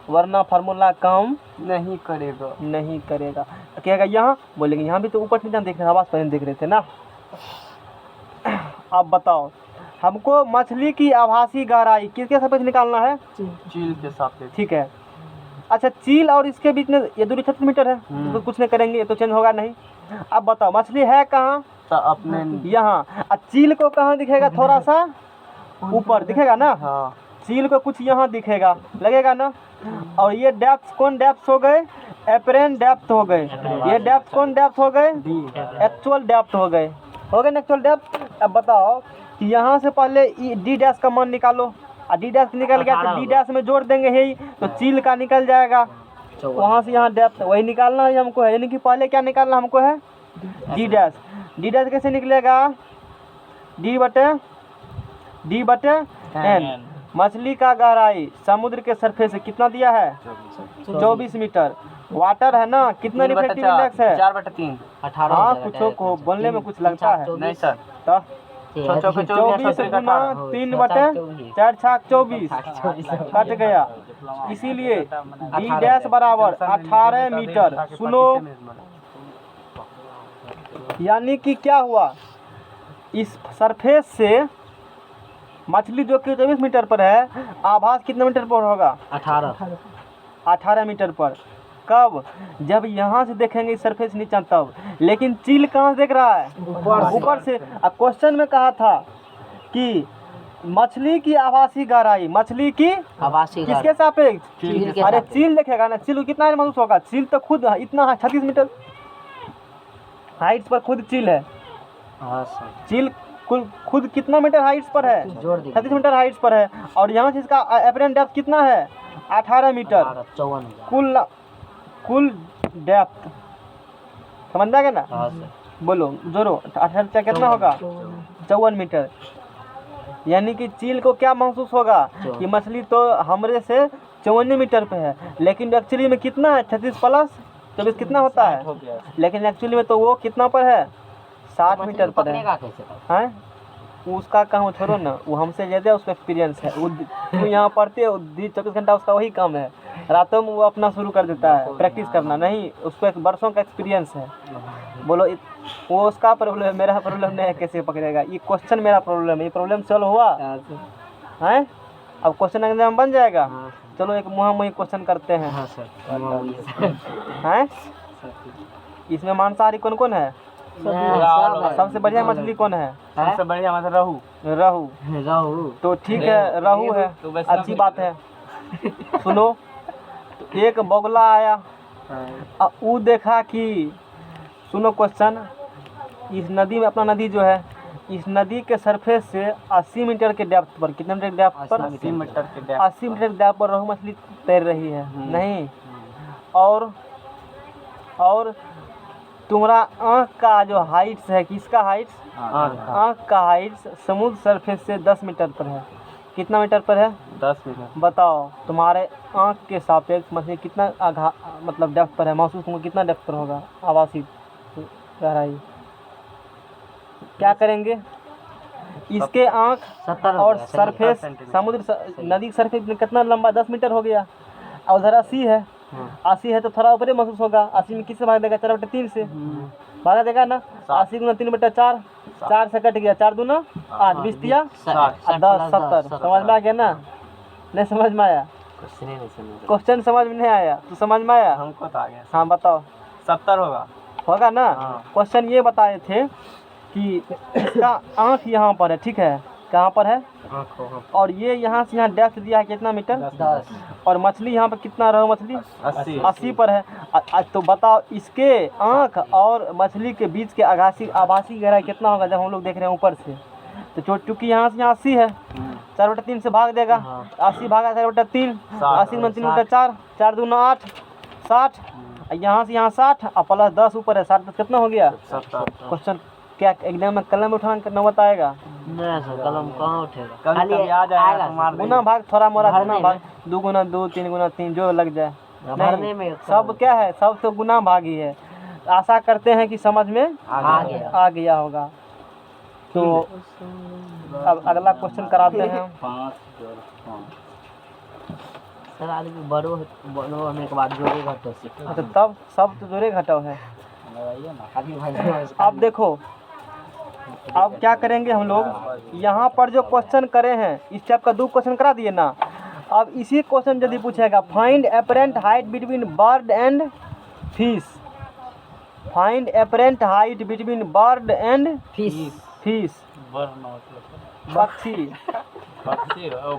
Speaker 1: वरना फार्मूला काम
Speaker 3: नहीं करेगा।
Speaker 1: नहीं करेगा। तो कहेगा यहाँ, बोलेंगे यहाँ भी तो ऊपर नीचे देख रहे, हवा से पानी देख रहे थे ना। अब बताओ हमको मछली की आभासी गहराई किसके सापेक्ष निकालना है?
Speaker 3: चील के सापेक्ष।
Speaker 1: ठीक है। अच्छा, चील और इसके बीच में ये दूरी 36 मीटर है, तो कुछ नहीं करेंगे, ये तो चेंज होगा नहीं। अब बताओ मछली है कहाँ?
Speaker 3: तो अपने
Speaker 1: यहाँ। और चील को कहाँ दिखेगा? थोड़ा सा ऊपर दिखेगा ना।
Speaker 3: हाँ।
Speaker 1: चील को कुछ यहाँ दिखेगा, लगेगा ना। और ये डेप्थ कौन डेप्थ हो गए? एपरेंट डेप्थ हो गए। ये डेप्थ कौन डेप्थ हो गए? एक्चुअल डेप्थ हो गए। हो गए ना एक्चुअल डेप्थ। अब बताओ कि यहाँ से पहले डी डैश का मान निकालो, और डी डैश निकल गया तो डी डैश में जोड़ देंगे यही, तो चील का निकल जाएगा। वहाँ से यहाँ डेप्थ वही निकालना है हमको है, यानी कि पहले क्या निकालना हमको है? D dash. डी डैश कैसे निकलेगा? डी बटे एन। मछली का गहराई समुद्र के सरफेस से कितना दिया है? 24 मीटर। वाटर है ना, कितना रिफ्लेक्टिव इंडेक्स है?
Speaker 3: 4/3।
Speaker 2: 18
Speaker 1: हाँ, कुछ को बोलने में कुछ लगता है।
Speaker 3: नहीं सर।
Speaker 1: तो
Speaker 3: 24
Speaker 1: 24 गुना 3 बटे 4 छाक 24 कट गया। इसीलिए डी डैश बराबर 18 मीटर। सुनो, यानी कि क्या हुआ? इस सरफेस से मछली जो कि 24 मीटर पर है, आभास कितने मीटर पर होगा? 18 मीटर पर। कब? जब यहाँ से देखेंगे सरफेस नीचा तब। लेकिन चील कहाँ से देख रहा है? ऊपर से। अब क्वेश्चन में कहा था कि मछली की आभासी गहराई, मछली की
Speaker 2: आभासी
Speaker 1: किसके सापेक्ष?
Speaker 2: चील के
Speaker 1: अरे
Speaker 2: सापेक्ष।
Speaker 1: चील देखेगा ना, चील को कितना महसूस होगा? चील तो खुद इतना है, 36 मीटर हाइट पर खुद चील है।
Speaker 2: हाँ सर।
Speaker 1: चील खुद कितना मीटर हाइट्स पर है?
Speaker 2: जोड़ दीजिए।
Speaker 1: 36 मीटर हाइट्स पर है। और यहाँ से इसका एपरेंट डेप्थ कितना है? 18 मीटर।
Speaker 2: 54,000।
Speaker 1: कुल डेप्थ समझ में आ गया ना?
Speaker 2: हाँ सर।
Speaker 1: बोलो जोरो, 18 से कितना होगा? 54 मीटर। यानी कि चील को क्या महसूस होगा कि मछली तो हमरे से 54 मीटर पे है, लेकिन एक्चुअली में कितना है? 36 प्लस 24 कितना होता है? लेकिन एक्चुअली में तो वो कितना पर है? 60 मीटर पर है। हैं? उसका काम छोड़ो ना, वो हमसे ज़्यादा उसका एक्सपीरियंस है। वो यहाँ पढ़ते हो 24 घंटा उसका वही काम है। रातों में वो अपना शुरू कर देता है प्रैक्टिस करना, नहीं उसको एक बरसों का एक्सपीरियंस है। बोलो वो उसका प्रॉब्लम है, मेरा प्रॉब्लम नहीं है, कैसे पकड़ेगा? ये क्वेश्चन मेरा प्रॉब्लम है, ये प्रॉब्लम सॉल्व हुआ है। अब क्वेश्चन एग्जाम बन जाएगा। चलो एक मुँह क्वेश्चन करते हैं। हैं? इसमें मांसाहारी कौन कौन है? सबसे बढ़िया मछली कौन है?
Speaker 3: सबसे बढ़िया मतलब रहू।
Speaker 1: रहू। तो ठीक है, रहू है, अच्छी बात है। सुनो, तो एक बगुला आया, वो देखा कि, सुनो क्वेश्चन, इस नदी में, अपना नदी जो है, इस नदी के सरफेस से 80 मीटर के डेप्थ पर, कितने मीटर डेप्थ पर?
Speaker 3: 80 मीटर के डेप्थ।
Speaker 1: 80 मीटर के डेप्थ पर रहू मछली तैर रही है। नहीं, और तुम्हारा आँख का जो हाइट्स है, किसका हाइट्स? आँख का हाइट्स समुद्र सरफेस से 10 मीटर पर है। कितना मीटर पर है?
Speaker 3: 10 मीटर।
Speaker 1: बताओ तुम्हारे आँख के सापेक्ष मछली कितना मतलब डेप्थ पर है? महसूस तुमको कितना डेप्थ पर होगा आभासी गहराई? क्या करेंगे? इसके आँख और सरफेस समुद्र नदी के सरफेस में कितना लंबा? 10 मीटर हो गया। और उधर 80 है। 80 है तो थोड़ा ऊपर ही महसूस होगा। 80 में किससे भाग देगा? 4/3 से भागा देगा ना। 80 गुना 3/4, 4 से कट गया, 4 दूना 8, 20 दिया 10, 70। समझ में आ गया ना? नहीं समझ में आया? क्वेश्चन समझ में नहीं आया तो समझ में आया?
Speaker 3: हमको तो आ गया।
Speaker 1: हाँ बताओ।
Speaker 3: 70 होगा।
Speaker 1: होगा ना।
Speaker 3: हाँ।
Speaker 1: क्वेश्चन ये बताए थे कि इसका आँख यहाँ पर है, ठीक है, कहाँ पर है, और ये यहाँ से यहाँ डेप्थ दिया है कितना मीटर,
Speaker 2: 10
Speaker 1: और मछली यहाँ पर कितना रहो मछली
Speaker 3: 80
Speaker 1: 80 पर है। तो बताओ इसके आँख और मछली के बीच के आभासी गहराई कितना होगा जब हम लोग देख रहे हैं ऊपर से। तो चूँकि यहाँ से यहाँ 80 है, 4/3 से भाग देगा, 80 भागा 4/3, 80 में 3 बटा 4, 4 दूना 8, 60, यहाँ से यहाँ 60 और प्लस 10 ऊपर है, 60 कितना हो गया।
Speaker 3: 70।
Speaker 1: क्वेश्चन क्या एग्जाम में कलम उठाना करना बताएगा,
Speaker 2: नहीं सर कलम कहाँ उठेगा,
Speaker 3: कभी कभी आ जाएगा तो मार
Speaker 1: गुना भाग थोड़ा मोड़ा
Speaker 2: भरने
Speaker 1: गुना भाग, 2 गुना 2 3 गुना 3 जो लग जाए।
Speaker 2: भरने
Speaker 1: नहीं,
Speaker 2: में
Speaker 1: सब क्या है, सब तो गुना भाग ही है। आशा करते हैं कि समझ में
Speaker 2: आ
Speaker 1: गया होगा। तो अब अगला क्वेश्चन कराते हैं।
Speaker 2: सर आदमी बड़ो होने के बाद जोड़े घटो सीखा
Speaker 1: तो तब सब तो जोड़े घटाव है।
Speaker 2: अभी भाई
Speaker 1: अब देखो, अब क्या करेंगे हम लोग, यहाँ पर जो क्वेश्चन करे हैं इस टाइप का 2 क्वेश्चन करा दिए ना। अब इसी क्वेश्चन यदि पूछेगा find apparent height between bird and fish, find apparent height between bird and fish, पक्षी,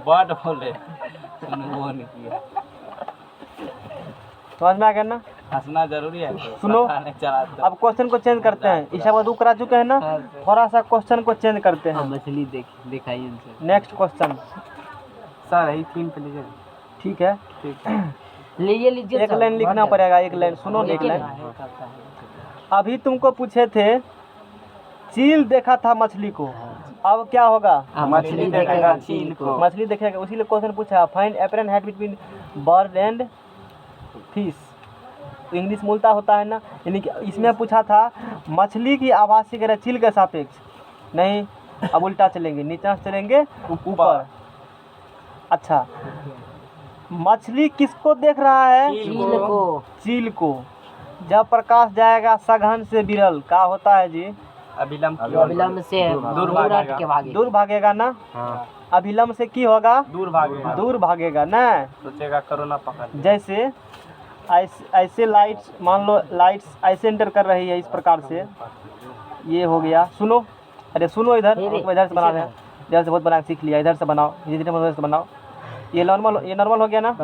Speaker 3: बर्ड बोले वो नहीं किया।
Speaker 1: समझ में आ गया ना।
Speaker 3: हंसना जरूरी है तो
Speaker 1: सुनो,
Speaker 3: पता नहीं चला तो।
Speaker 1: अब क्वेश्चन को चेंज करते हैं, इस टाइप का 2 करा चुके हैं ना, थोड़ा सा क्वेश्चन को चेंज करते हैं।
Speaker 2: मछली दिखाइए इनसे।
Speaker 1: नेक्स्ट क्वेश्चन,
Speaker 3: सर यही 3 पे लीजिए।
Speaker 1: ठीक है,
Speaker 3: ठीक है।
Speaker 2: लीजिए
Speaker 1: एक लाइन लिखना पड़ेगा, एक लाइन सुनो, एक लाइन। अभी तुमको पूछे थे चील देखा था मछली को, अब क्या होगा,
Speaker 3: मछली देखेगा चील को।
Speaker 1: मछली देखेगा, उसी लिए क्वेश्चन पूछा find apparent height between bird and fish. तो इंग्लिश मूलता होता है ना, यानी कि इसमें पूछा था मछली की आवासी गहराई चील के सापेक्ष, नहीं अब उल्टा चलेंगे, नीचे से चलेंगे ऊपर। अच्छा, मछली किसको देख रहा है, चील को। जब प्रकाश जाएगा सघन से विरल का होता है जी,
Speaker 2: अभिलंब से
Speaker 1: दूर भागेगा ना।
Speaker 2: हाँ।
Speaker 1: अभिलंब से की होगा,
Speaker 3: दूर
Speaker 1: भागेगा ना।
Speaker 3: सोचेगा कोरोना पकड़।
Speaker 1: जैसे ऐसे लाइट्स, मान लो लाइट्स ऐसे एंटर कर रही है इस प्रकार से, ये हो गया। सुनो, अरे सुनो इधर से बना रहे हैं, इधर से बहुत बना सीख लिया, इधर से बनाओ, धीरे धीरे से बनाओ। ये नॉर्मल हो गया ना,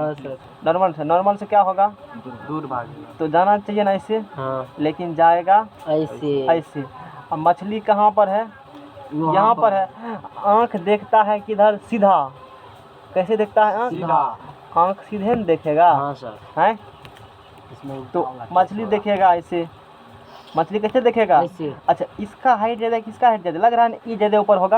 Speaker 1: नॉर्मल से क्या होगा,
Speaker 3: दूर भागेगा।
Speaker 1: तो जाना चाहिए ना ऐसे, लेकिन जाएगा ऐसे। अब मछली कहाँ पर है, यहाँ पर है। आँख देखता है किधर, सीधा। कैसे देखता है आँख, आँख सीधे न देखेगा है। तो मछली देखेगा ऐसे, मछली कैसे देखेगा। अच्छा, इसका हाइट ज़्यादा, किसका हाइट ज़्यादा लग रहा है, ई ज़्यादा ऊपर होगा।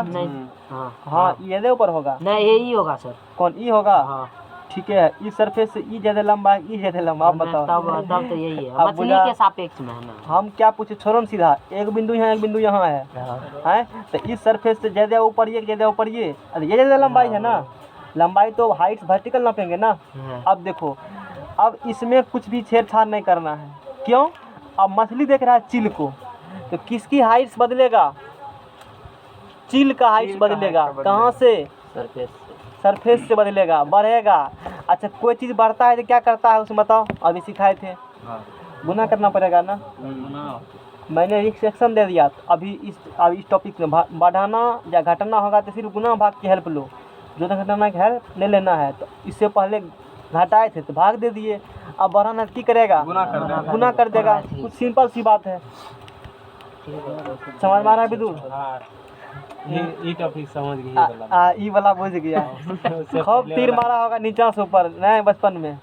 Speaker 1: हाँ, ई ज़्यादा ऊपर होगा।
Speaker 2: नहीं यही होगा सर।
Speaker 1: कौन, ई होगा। ठीक है, इस सरफेस से ई ज़्यादा लंबा है, ई ज़्यादा लंबा, आप बताओ।
Speaker 2: तब तो यही है, मछली के सापेक्ष में है ना।
Speaker 1: हम क्या पूछे, छोड़ो न सीधा, एक बिंदु यहाँ, एक बिंदु यहाँ है, हैं। तो इस सरफेस से ज़्यादा ऊपर ये, ज़्यादा ऊपर ये, अरे ये ज़्यादा लंबाई है ना। लंबाई तो हाइट वर्टिकल नापेंगे ना। अब देखो, अब इसमें कुछ भी छेड़छाड़ नहीं करना है। क्यों, अब मछली देख रहा है चील को, तो किसकी हाइट बदलेगा, चील का हाइट बदलेगा। कहाँ से, सरफेस से बदलेगा, बढ़ेगा। अच्छा, कोई चीज़ बढ़ता है तो क्या करता है उसमें बताओ, अभी सिखाए थे, गुना करना पड़ेगा ना। मैंने एक सेक्शन दे दिया, अभी इस टॉपिक में बढ़ाना या घटाना होगा तो सिर्फ गुना भाग की हेल्प लो, जो घटाना की हेल्प नहीं लेना है। तो इससे पहले घटाए थे तो भाग दे दिए, अब बढ़ाना की करेगा, गुना कर देगा। कुछ सिंपल सी बात है, समझ में आ रहा है विदुर।
Speaker 3: ये टॉपिक समझ गए,
Speaker 1: ई वाला बुझ गया। खूब तीर मारा होगा नीचा से ऊपर, नहीं बचपन में।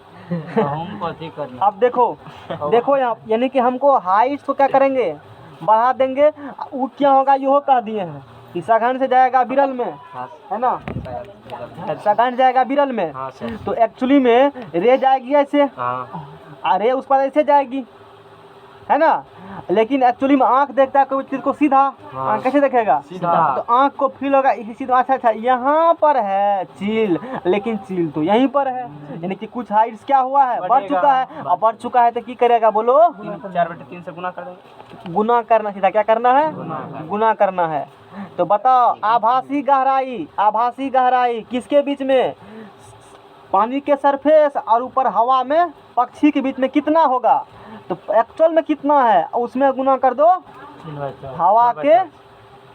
Speaker 1: अब देखो यहाँ, यानी कि हमको हाइट को क्या करेंगे, बढ़ा देंगे। वो क्या होगा, यो कह दिए हैं कि सघन से जाएगा विरल में, है ना, सघन जाएगा विरल में। तो एक्चुअली में रे जाएगी ऐसे, रे उस पर ऐसे जाएगी, है ना। लेकिन एक्चुअली में आँख देखता है कोई चीज़ को सीधा, आँख कैसे देखेगा, तो आँख को फील होगा इसी सीधा। अच्छा, यहाँ पर है चील, लेकिन चील तो यहीं पर है, यानी कि कुछ हाइट्स क्या हुआ है, बढ़ चुका है। अब बढ़ चुका है तो की करेगा, बोलो,
Speaker 3: 4/3 से गुना कर देंगे।
Speaker 1: गुना करना, सीधा क्या करना है, गुना करना है। तो बताओ, आभासी गहराई किसके बीच में, पानी के सरफेस और ऊपर हवा में पक्षी के बीच में कितना होगा। तो एक्चुअल में कितना है उसमें गुना कर दो हवा के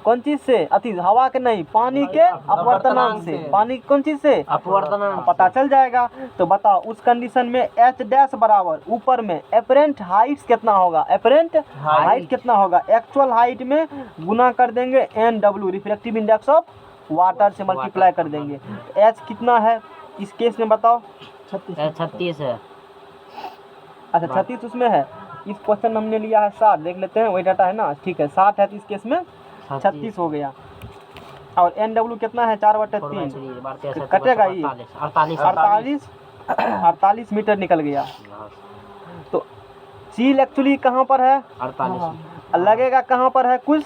Speaker 1: कौन चीज से अति हवा के नहीं पानी के अपवर्तनांक से पानी कौन चीज से
Speaker 2: अपवर्तनांक
Speaker 1: पता चल जाएगा। तो बताओ उस कंडीशन में एच डैश बराबर ऊपर में एपरेंट हाइट कितना होगा एपरेंट हाइट कितना होगा एक्चुअल हाइट में गुना कर देंगे N W refractive index of water से मल्टीप्लाई कर देंगे। एच कितना है इस केस में बताओ
Speaker 2: 36 है।
Speaker 1: अच्छा 36 उसमें है। इस क्वेश्चन हमने लिया है 60 देख लेते हैं वही डाटा है ना ठीक है 60 है तो इस केस में 36 हो गया। और एन डब्ल्यू कितना है 4/3 कटेगा ये 48 मीटर निकल गया। तो चील एक्चुअली कहाँ पर है
Speaker 2: 48
Speaker 1: लगेगा कहाँ पर है कुछ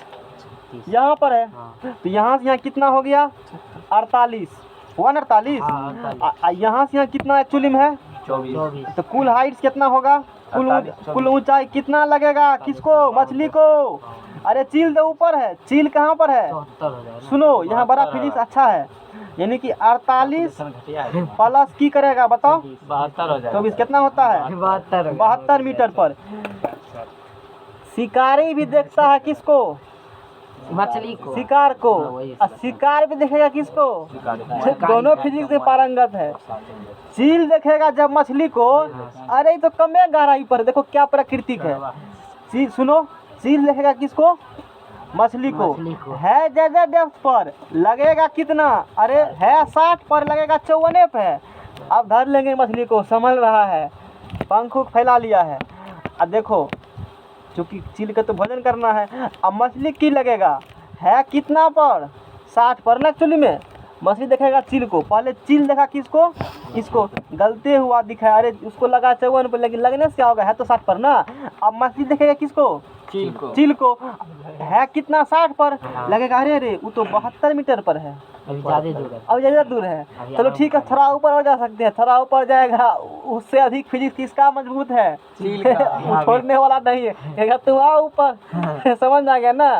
Speaker 1: यहाँ पर है। तो यहाँ से यहाँ कितना हो गया 48 यहाँ से यहाँ कितना एक्चुअली में है
Speaker 3: 24
Speaker 1: तो कुल हाइट कितना होगा कुल ऊंचाई कितना लगेगा किसको मछली को। अरे चील तो ऊपर है चील कहाँ पर है सुनो यहाँ बड़ा फिजिक्स अच्छा है यानी कि 48 प्लस की करेगा बताओ
Speaker 3: 72 हो जाएगा
Speaker 1: 24 कितना होता है 72 मीटर पर। शिकारी भी देखता है किसको
Speaker 2: मछली को
Speaker 1: शिकार को और शिकार भी देखेगा किसको दोनों फिजिक्स से पारंगत है। चील देखेगा जब मछली को अरे तो कमे गहराई पर देखो क्या प्राकृतिक है। चील सुनो चील देखेगा किसको मछली को है ज्यादा डेप्थ पर लगेगा कितना अरे है 60 पर लगेगा 54 पे है। अब धर लेंगे मछली को संभल रहा है पंख फैला लिया है। अब देखो क्योंकि चील का तो भोजन करना है अब मछली की लगेगा है कितना पर 60 पर ना एक्चुअली में मछली देखेगा चील को पहले चील देखा किसको इसको गलते हुआ दिखा अरे उसको लगा 54 पर लेकिन लगने से क्या होगा है तो 60 पर ना। अब मछली देखेगा किसको चील को है कितना 60 पर लगेगा अरे अरे वो तो 72 मीटर पर है
Speaker 2: अभी ज्यादा दूर है
Speaker 1: अब ज़्यादा दूर है। चलो ठीक है थोड़ा ऊपर और जा सकते हैं थोड़ा ऊपर जाएगा उससे अधिक फिजिक्स किसका मजबूत है वो छोड़ने वाला नहीं है कहेगा तुम आओ ऊपर समझ आ गया ना।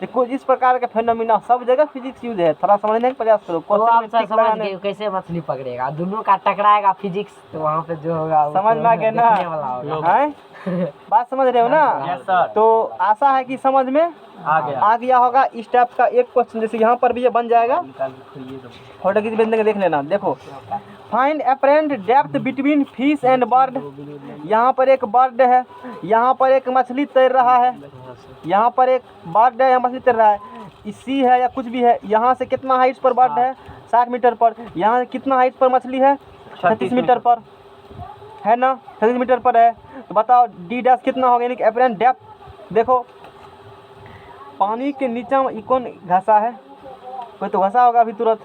Speaker 1: तो कुछ इस प्रकार के फेनोमेना सब जगह फिजिक्स यूज है थोड़ा समझने का प्रयास करो।
Speaker 2: तो आप सर समझ गए कैसे मछली पकड़ेगा दोनों का टकराएगा फिजिक्स तो वहाँ पे जो होगा
Speaker 1: समझ में आ गया ना बात समझ रहे हो ना। तो आशा है कि समझ में आ गया होगा। इस टाइप का एक क्वेश्चन जैसे यहाँ पर भी ये बन जाएगा फोटो किसी बंदे देख लेना। देखो find apparent depth between fish and bird. यहाँ पर एक बर्ड है यहाँ पर एक मछली तैर रहा है यहाँ पर एक बर्ड है यहाँ मछली तैर रहा है इसी है या कुछ भी है। यहाँ से कितना हाइट पर बर्ड है 60 मीटर पर यहाँ कितना हाइट पर मछली है 36 मीटर पर है ना 36 मीटर पर है। तो बताओ डी डैश कितना होगा यानी कि एपरेंट डेप्थ। देखो पानी के नीचे में कौन घसा है कोई तो घसा होगा अभी तुरंत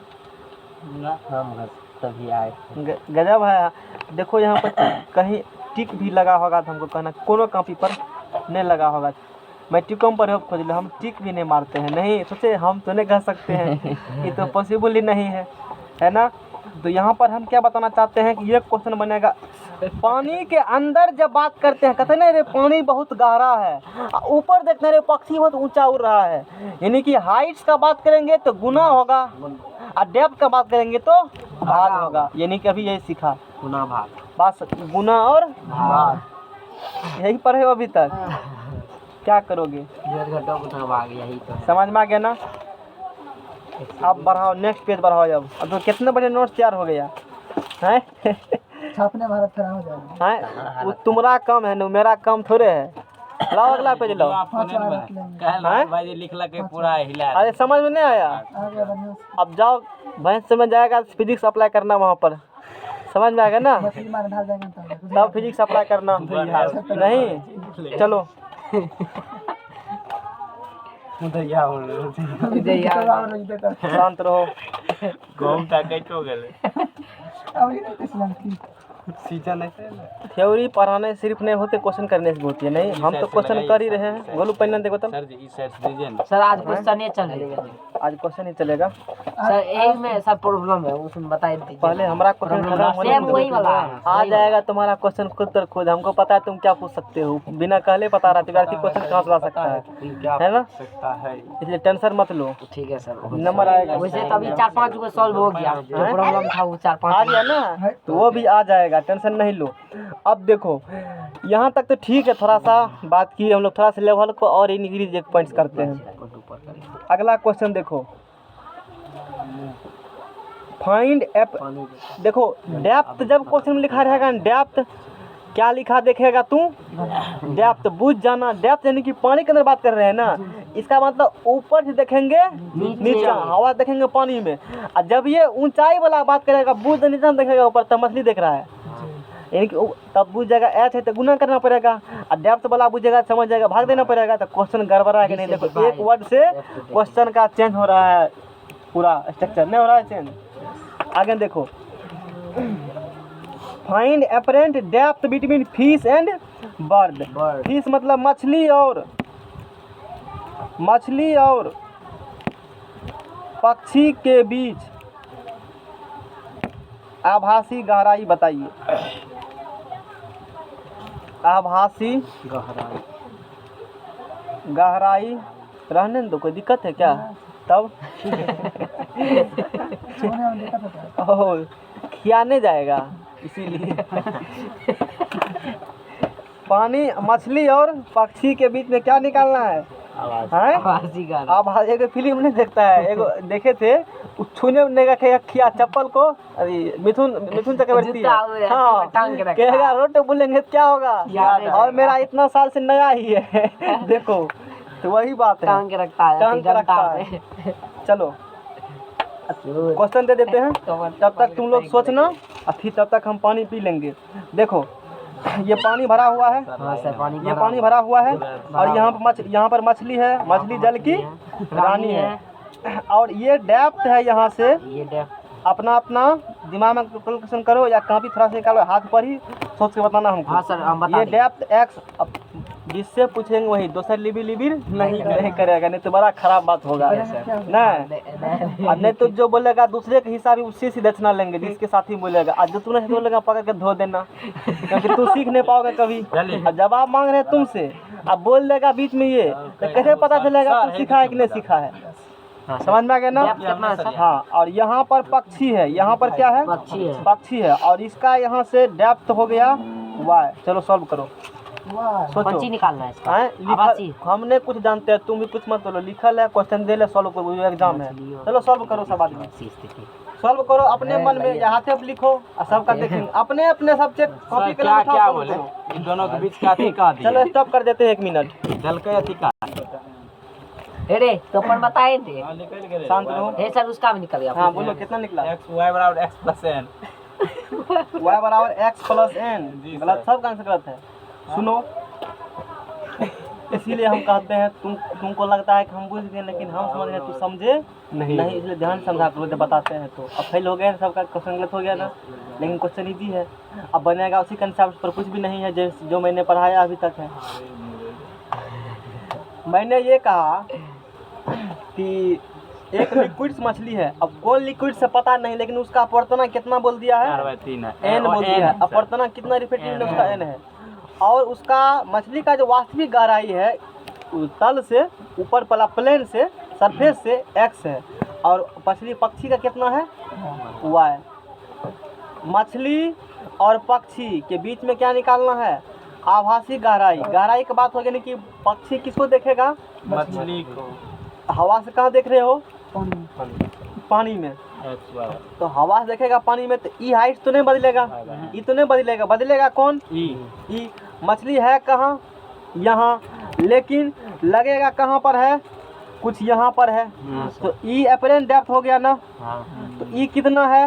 Speaker 2: तभी आए
Speaker 1: गजब है। देखो यहाँ पर कहीं टिक भी लगा होगा तो हमको कहना कोनो कॉपी पर नहीं लगा होगा। मैं टिकों पर खोज लो हम टिक भी नहीं मारते हैं नहीं सोचे हम तो नहीं कह सकते हैं ये तो पॉसिबल ही नहीं है ना। तो यहाँ पर हम क्या बताना चाहते हैं कि ये क्वेश्चन बनेगा पानी के अंदर जब बात करते हैं कहते हैं ना रे पानी बहुत गहरा है ऊपर देखते हैं रे पक्षी बहुत ऊंचा उड़ रहा है यानी कि हाइट्स का बात करेंगे तो गुना होगा और डेप्थ का बात करेंगे तो भाग होगा यानी कि अभी यही सीखा
Speaker 2: गुना भाग
Speaker 1: बस गुना और
Speaker 2: भाग
Speaker 1: यही पढ़े हो अभी तक क्या करोगे
Speaker 2: गुना भाग यही तो
Speaker 1: समझ में आ गया ना। अब बढ़ाओ नेक्स्ट पेज बढ़ाओ अब तो कितने बड़े नोट्स तैयार हो गया है
Speaker 4: छापने भारत खराब हो जाएगा
Speaker 1: हैं वो तुम्हारा कम है न मेरा कम थोड़े है। लाओ अगला पेज लाओ
Speaker 3: भाई लिखला के पूरा हिला
Speaker 1: अरे समझ में नहीं आया
Speaker 4: आगे बढ़िया
Speaker 1: अब जाओ भैंस समझ जाएगा फिजिक्स अप्लाई करना वहाँ पर समझ में आएगा ना
Speaker 4: मछली मार धार जाएगा
Speaker 1: तब फिजिक्स अप्लाई करना नहीं चलो शांत रहो
Speaker 3: घूमता कैसे गेले सीजन ऐसे
Speaker 1: थ्योरी पढ़ाने सिर्फ नहीं होते क्वेश्चन करने से होती है नहीं हम तो क्वेश्चन कर ही रहे हैं गोलू पहले देखो तब
Speaker 3: सर जी इस साइड से दीजिए ना
Speaker 2: सर आज क्वेश्चन ये चल रही है
Speaker 1: आज क्वेश्चन ही चलेगा।
Speaker 2: सर एक में सर प्रॉब्लम है, उसमें बता दीजिए।
Speaker 1: पहले हमारा क्वेश्चन खत्म होने
Speaker 2: सेम
Speaker 1: दो।
Speaker 2: वही वाला है।
Speaker 1: आ जाएगा तुम्हारा क्वेश्चन खुद पर खुद। हमको पता है तुम क्या पूछ सकते हो, बिना कहले पता रहा विद्यार्थी क्वेश्चन कहाँ से ला सकता है ना?
Speaker 3: सकता है
Speaker 1: इसलिए टेंशन मत लो,
Speaker 2: ठीक है सर।
Speaker 1: नंबर आएगा।
Speaker 2: वैसे तो अभी 4-5 को सॉल्व हो गया, जो प्रॉब्लम था वो 4-5
Speaker 1: आ गया ना, तो वो भी आ जाएगा, टेंशन नहीं लो। अब देखो यहाँ तक तो ठीक है, थोड़ा सा बात की हम लोग, थोड़ा सा लेवल को और इंक्रीज एक पॉइंट्स करते हैं। अगला क्वेश्चन देखो, फाइंड एप। देखो डेप्थ जब क्वेश्चन में लिखा रहेगा, डेप्थ क्या लिखा देखेगा तू, डेप्थ बुझ जाना। डेप्थ यानी कि पानी के अंदर बात कर रहे हैं ना, इसका मतलब ऊपर से देखेंगे नीचे, हवा देखेंगे पानी में। और जब ये ऊंचाई वाला बात करेगा, बुझ नीचे देखेगा ऊपर, तब मछली देख रहा है, यानी कि तब बुझ जाएगा एच है तो गुना करना पड़ेगा। और डेप्थ वाला बुझेगा, समझ जाएगा, भाग देना पड़ेगा। तो क्वेश्चन गड़बड़ा है कि नहीं? देखो एक वर्ड से क्वेश्चन का चेंज हो रहा है, पूरा स्ट्रक्चर नहीं हो रहा है चेंज। आगे देखो, find apparent depth between fish and bird. Fish मतलब मछली और पक्षी के बीच आभासी गहराई बताइए। आभासी गहराई रहने दो, कोई दिक्कत है क्या? तब
Speaker 4: सोने में दिक्कत होता है।
Speaker 1: ओह खियाने जाएगा इसीलिए। पानी, मछली और पक्षी के बीच में क्या निकालना है? अब एक फिल्म नहीं देखता है, एगो देखे थे, छूने उड़ने का खिया चप्पल को, अरे मिथुन चक्रवर्ती है, हाँ कहेगा रोड पे बोलेंगे क्या होगा, और मेरा इतना साल से नया ही है। देखो तो वही बात है,
Speaker 2: टांग के रखता है।
Speaker 1: चलो क्वेश्चन दे देते हैं, तब तक तुम लोग सोचना, और फिर तब तक हम पानी पी लेंगे। देखो ये पानी भरा हुआ है, ये पानी भरा हुआ है, और यहाँ पर मछली है, मछली जल की रानी है। और ये डेप्थ है, यहाँ से अपना दिमाग में कैलकुलेशन करो, या कॉपी थोड़ा सा निकालो, हाथ पर ही सोच के बताना हमको।
Speaker 2: हाँ सर, हम बता
Speaker 1: ये डेप्थ एक्स, जिससे पूछेंगे वही, दोसर लिबिर नहीं करेगा, नहीं तो बड़ा खराब बात होगा ना। और नहीं तो जो बोलेगा दूसरे के हिसाब उससे सीधे दक्षिणा लेंगे, जिसके साथ ही बोलेगा। आज जो तूने बोलेगा पकड़ के धो देना, क्योंकि तू सीख नहीं पाओगे कभी। और जवाब मांग रहे तुमसे, अब बोल देगा बीच में ये, तो कैसे पता चलेगा तू सीखा है कि नहीं सीखा है? समझ में आ गया ना? हाँ, और यहाँ पर पक्षी है, यहाँ पर क्या है? पक्षी है, और इसका यहाँ से डेप्थ हो गया वाई। चलो सॉल्व करो, सोचो
Speaker 2: निकालना है इसका।
Speaker 1: हमने कुछ जानते हैं, तुम भी कुछ मत बोलो, लिखल है क्वेश्चन दे ले, सॉल्व करो, एग्जाम है। चलो सॉल्व करो, सब आदमी सॉल्व करो अपने मन में, या हाथे पे लिखो, और सबका देखेंगे अपने अपने सब्जेक्ट कॉपी कर।
Speaker 3: क्या बोले इन दोनों के बीच का थी कहाँ थी?
Speaker 1: चलो स्टॉप कर देते हैं 1 मिनट।
Speaker 3: जल के थी का
Speaker 2: अरे तो अपन बताए थे,
Speaker 3: निकल गए।
Speaker 1: शांत रहो।
Speaker 2: हे सर उसका भी निकल गया।
Speaker 1: हाँ बोलो कितना निकला?
Speaker 3: x y बराबर x प्लस n।
Speaker 1: y बराबर x प्लस n। गलत, सब आंसर गलत है। सुनो, इसीलिए हम कहते हैं तुमको लगता है कि हम बुझ गए, लेकिन हम समझ रहे, तू समझे नहीं, इसलिए ध्यान समझा करो जब बताते हैं तो। अब फेल हो गए, सबका क्वेश्चन गलत हो गया ना, लेकिन क्वेश्चन इजी है, अब बनेगा उसी कंसेप्ट पर, कुछ भी नहीं है जो मैंने पढ़ाया अभी तक है। मैंने ये कहा कि एक लिक्विड मछली है, अब कौन लिक्विड से पता नहीं, लेकिन उसका अपवर्तना कितना बोल दिया है?
Speaker 3: 4/3 है,
Speaker 1: n बोल दिया है। अपवर्तना कितना रिफ्रेक्टिव इंडेक्स उसका n है, और उसका मछली का जो वास्तविक गहराई है तल से ऊपर वाला प्लेन से, सरफेस से x है, और पक्षी का कितना है? y। मछली और पक्षी के बीच में क्या निकालना है? आभासी गहराई। गहराई की बात हो गई, कि पक्षी किसको देखेगा?
Speaker 3: मछली को।
Speaker 1: हवा से कहाँ देख रहे हो? पानी में। तो हवा से देखेगा पानी में, तो ई हाइट तो नहीं बदलेगा, ई तो नहीं बदलेगा, बदलेगा कौन? ई। मछली है कहाँ? यहाँ, लेकिन लगेगा कहाँ पर है? कुछ यहाँ पर है, तो ई अपरेंट डेप्थ हो गया ना। तो ई कितना है?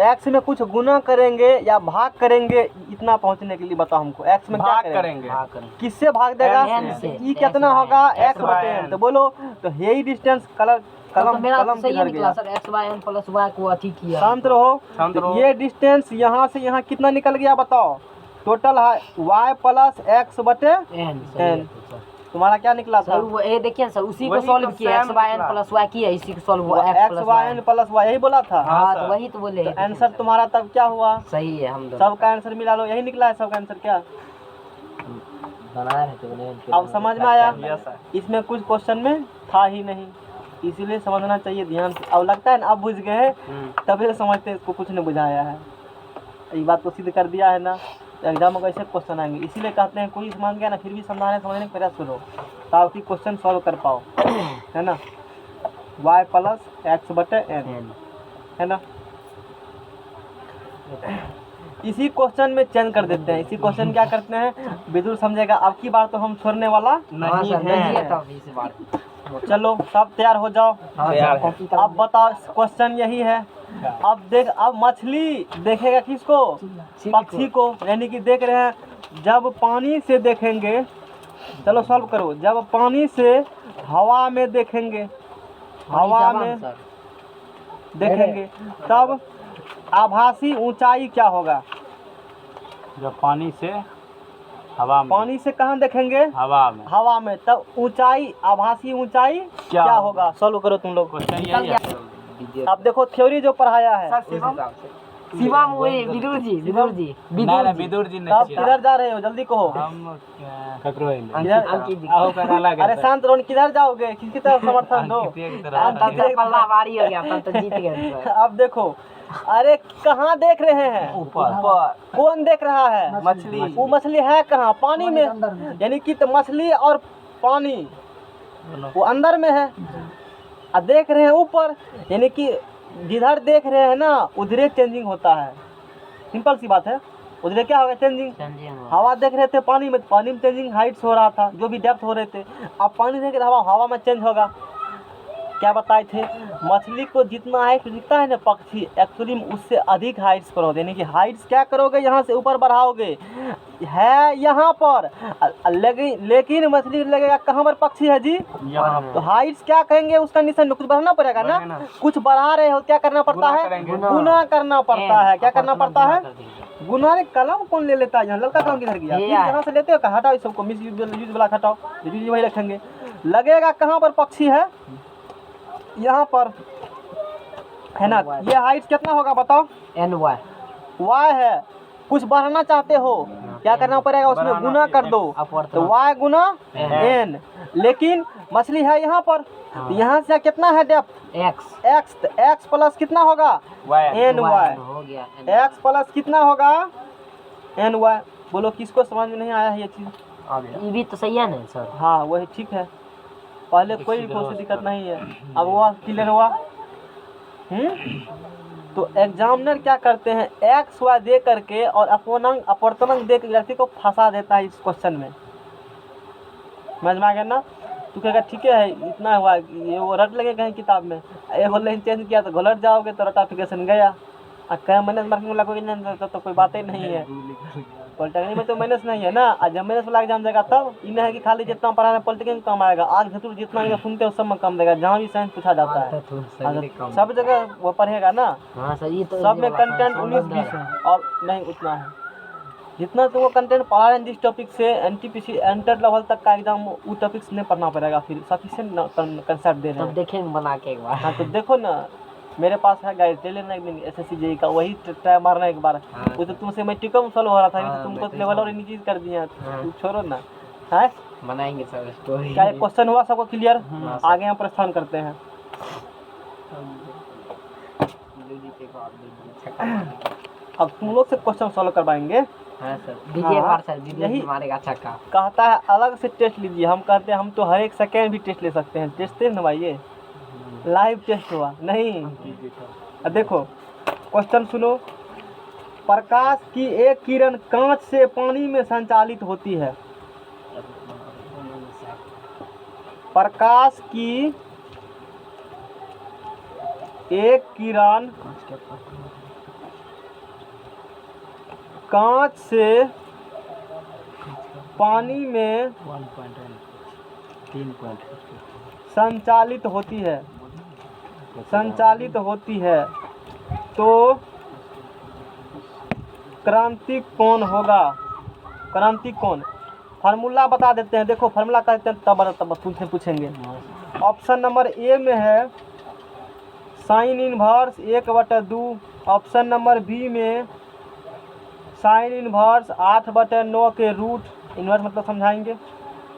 Speaker 1: एक्स में कुछ गुना करेंगे या भाग करेंगे, इतना पहुंचने के लिए बताओ हमको। एक्स में क्या करेंगे? किससे भाग देगा? ई कितना होगा? एक्स बटे एन। तो बोलो, तो यही डिस्टेंस कलम किधर गया?
Speaker 2: Sir x by n plus y को अथी किया।
Speaker 1: शांत रहो। ये डिस्टेंस यहाँ से यहाँ कितना निकल गया बताओ? टोटल है y प्लस एक्स बटे एन। तुम्हारा क्या निकला था?
Speaker 2: सर वो ये देखिए सर उसी को
Speaker 3: वही
Speaker 2: सॉल्व
Speaker 3: तो
Speaker 2: किया,
Speaker 3: same
Speaker 2: x बाय n
Speaker 3: निकला।
Speaker 2: प्लस y किया, इसी को सॉल्व हुआ
Speaker 1: x y n plus y यही बोला था।
Speaker 2: हाँ
Speaker 3: सर।
Speaker 2: तो वही तो बोले हैं।
Speaker 1: आंसर तुम्हारा तब क्या हुआ?
Speaker 2: सही है, हम दोनों
Speaker 1: सबका आंसर मिला लो, यही निकला है सबका आंसर क्या?
Speaker 2: बना रहे थे
Speaker 1: अब समझ में आया?
Speaker 3: Yes sir.
Speaker 1: इसमें कुछ क्वेश्चन में था ही नहीं, इसीलिए समझना चाहिए ध्यान से। अब लगता है ना अब बुझ गए हैं, तभी तो समझते हैं, इसको कुछ नहीं बुझाया है। ये बात को सिद्ध कर दिया है ना, तो एग्जाम में ऐसे क्वेश्चन आएंगे। इसीलिए कहते हैं कोई समझ गया ना फिर भी समझने का प्रयास करो ताकि क्वेश्चन सॉल्व कर पाओ, है ना। y प्लस एक्स बटे एन, है ना। इसी क्वेश्चन में चेंज कर देते हैं। इसी क्वेश्चन क्या करते हैं विदुर समझेगा, अब की बार तो हम छोड़ने वाला
Speaker 2: हाँ
Speaker 3: नहीं
Speaker 2: सर नहीं
Speaker 3: है।
Speaker 2: है तब इस बार।
Speaker 1: चलो सब तैयार हो जाओ।
Speaker 2: हाँ
Speaker 3: तैयार
Speaker 2: सर
Speaker 3: है।
Speaker 2: कॉपी
Speaker 1: अब बताओ क्वेश्चन यही है। अब देख, अब मछली देखेगा किसको? पक्षी को, यानी कि देख रहे हैं जब पानी से देखेंगे, चलो सॉल्व करो, जब पानी से हवा में देखेंगे, हवा में
Speaker 2: सर
Speaker 1: देखेंगे तब आभासी ऊंचाई क्या होगा?
Speaker 3: जब पानी से हवा में,
Speaker 1: पानी से कहाँ देखेंगे?
Speaker 3: हवा में
Speaker 1: हवा में, तब ऊंचाई, आभासी ऊंचाई क्या होगा? सॉल्व करो तुम लोग।
Speaker 3: क्वेश्चन यही है।
Speaker 2: वीडियो
Speaker 1: अब देखो थ्योरी जो पढ़ाया है,
Speaker 2: शिवम वही विदुर जी
Speaker 3: नहीं नहीं विदुर जी
Speaker 1: तब
Speaker 3: नहीं
Speaker 1: किधर जा रहे हो जल्दी कहो।
Speaker 3: हम ककरो
Speaker 2: अंकित जी
Speaker 3: आओ का अलग है
Speaker 1: अरे शांत रहो, किधर जाओगे? किसकी तरफ समर्थन दो?
Speaker 2: तब तक पल्ला भारी हो गया, तब तो जीत गए सर।
Speaker 1: अब देखो, अरे कहाँ देख रहे हैं?
Speaker 3: ऊपर
Speaker 1: कौन देख रहा है?
Speaker 3: मछली।
Speaker 1: वो मछली है कहाँ? पानी में, यानी कि तो मछली और पानी वो अंदर में है, और देख रहे हैं ऊपर, यानी कि जिधर देख रहे हैं ना उधरे चेंजिंग होता है। सिंपल सी बात है, उधरे क्या होगा? चेंजिंग। हवा देख रहे थे पानी में, पानी में चेंजिंग हाइट्स हो रहा था, जो भी डेप्थ हो रहे थे। अब पानी देख रहे हवा में चेंज होगा। क्या बताए थे? मछली को जितना हाइट दिखता है ना पक्षी, एक्चुअली में उससे अधिक हाइट्स पर होते हैं। यानी कि हाइट्स क्या करोगे, यहाँ से ऊपर बढ़ाओगे, है यहाँ पर, लेकिन मछली लगेगा कहाँ पर? पक्षी है जी। तो हाइट्स क्या कहेंगे? उसका निशान कुछ बढ़ाना पड़ेगा ना, कुछ बढ़ा रहे हो, क्या करना पड़ता है? गुना करना पड़ता है। क्या करना पड़ता है? गुना। रे कलम कौन ले लेता है? यहाँ लड़का कलम किधर गया? यहाँ से लेते हो, हटाओ इस सबको, मिस यूज वाला हटाओ, वही रखेंगे। लगेगा कहाँ पर? पक्षी है यहाँ पर, है ना। ये हाइट कितना होगा बताओ?
Speaker 2: NY
Speaker 1: y है, कुछ बढ़ाना चाहते हो, क्या करना पड़ेगा? उसमें गुना कर दो, तो y गुना n। लेकिन मछली है यहाँ पर, तो यहाँ से कितना है डेप्थ? x, तो x प्लस कितना होगा? ny।
Speaker 2: हो गया
Speaker 1: x प्लस कितना होगा? ny। बोलो किसको समझ में नहीं आया है ये चीज़?
Speaker 2: ये भी तो सही है ना सर?
Speaker 1: हाँ वही ठीक है, पहले कोई दिक्कत नहीं है। अब वह क्लियर हुआ। तो एग्जामिनर क्या करते हैं, एक्स वाई दे करके और अपूर्णांक अपवर्तनांक दे के व्यक्ति को फंसा देता है इस क्वेश्चन में। समझ में आ गया ना? तू कहेगा ठीक है इतना हुआ, ये वो रट लगे कहीं किताब में, एक लाइन चेंज किया तो घोलट जाओगे, तो रटाफिकेशन गया। और कहीं माइनस मार्किंग वाला कोई नहीं, तो कोई बात ही नहीं है। पॉलिटेक्निक में तो माइनस नहीं है ना, और जब माइनस वाला एग्जाम देगा तब इन है कि खाली जितना पढ़ा है पॉलिटेक्निक कम आएगा, आग धतूर जितना सुनते हो सब में कम देगा, जहाँ भी साइंस पूछा जाता है सब जगह वो पढ़ेगा ना।
Speaker 2: हाँ सर ये तो
Speaker 1: सब में कंटेंट 19-20 है और नहीं उतना है जितना तो वो कंटेंट पढ़ा रहे हैं। जिस टॉपिक से NTPC एंटर लेवल तक का एग्जाम वो टॉपिक नहीं पढ़ना पड़ेगा, फिर सफिशिएंट कंसेप्ट दे रहे
Speaker 2: तब
Speaker 1: हैं।
Speaker 2: देखेंगे बना के एक बार।
Speaker 1: हाँ तो देखो ना, मेरे पास है गाइड, ले लेना एक दिन SSC JEE का, वही ट्राई मारना एक बार। वो तो तुमसे मैं टिकम सॉल्व हो रहा था, अभी तो तुमको तो लेवल और नीचे कर दिया, तुम छोड़ो ना। है
Speaker 2: बनाएंगे सर स्टोरी।
Speaker 1: क्या क्वेश्चन हुआ सबको क्लियर? आगे हम प्रस्थान करते हैं। अब तुम लोग से क्वेश्चन सॉल्व करवाएंगे।
Speaker 2: हाँ सर दीजिए बार सर, दीजिए
Speaker 1: यही
Speaker 2: मारेगा छक्का।
Speaker 1: कहता है अलग से टेस्ट लीजिए, हम कहते हैं हम तो हर एक सेकेंड भी टेस्ट ले सकते हैं। टेस्ट थे ना भाई, ये लाइव टेस्ट हुआ नहीं। अब देखो क्वेश्चन सुनो, प्रकाश की एक किरण कांच से पानी में संचालित होती है। प्रकाश की एक किरण कांच से पानी में संचालित होती है, तो क्रांतिक कोण होगा। क्रांतिक कोण फार्मूला बता देते हैं, देखो फार्मूला कहते हैं तब तुमसे पूछेंगे। ऑप्शन नंबर ए में है sine inverse 1/2। Option number B में साइन इनवर्स 8/9 के रूट, इन्वर्स मतलब समझाएंगे।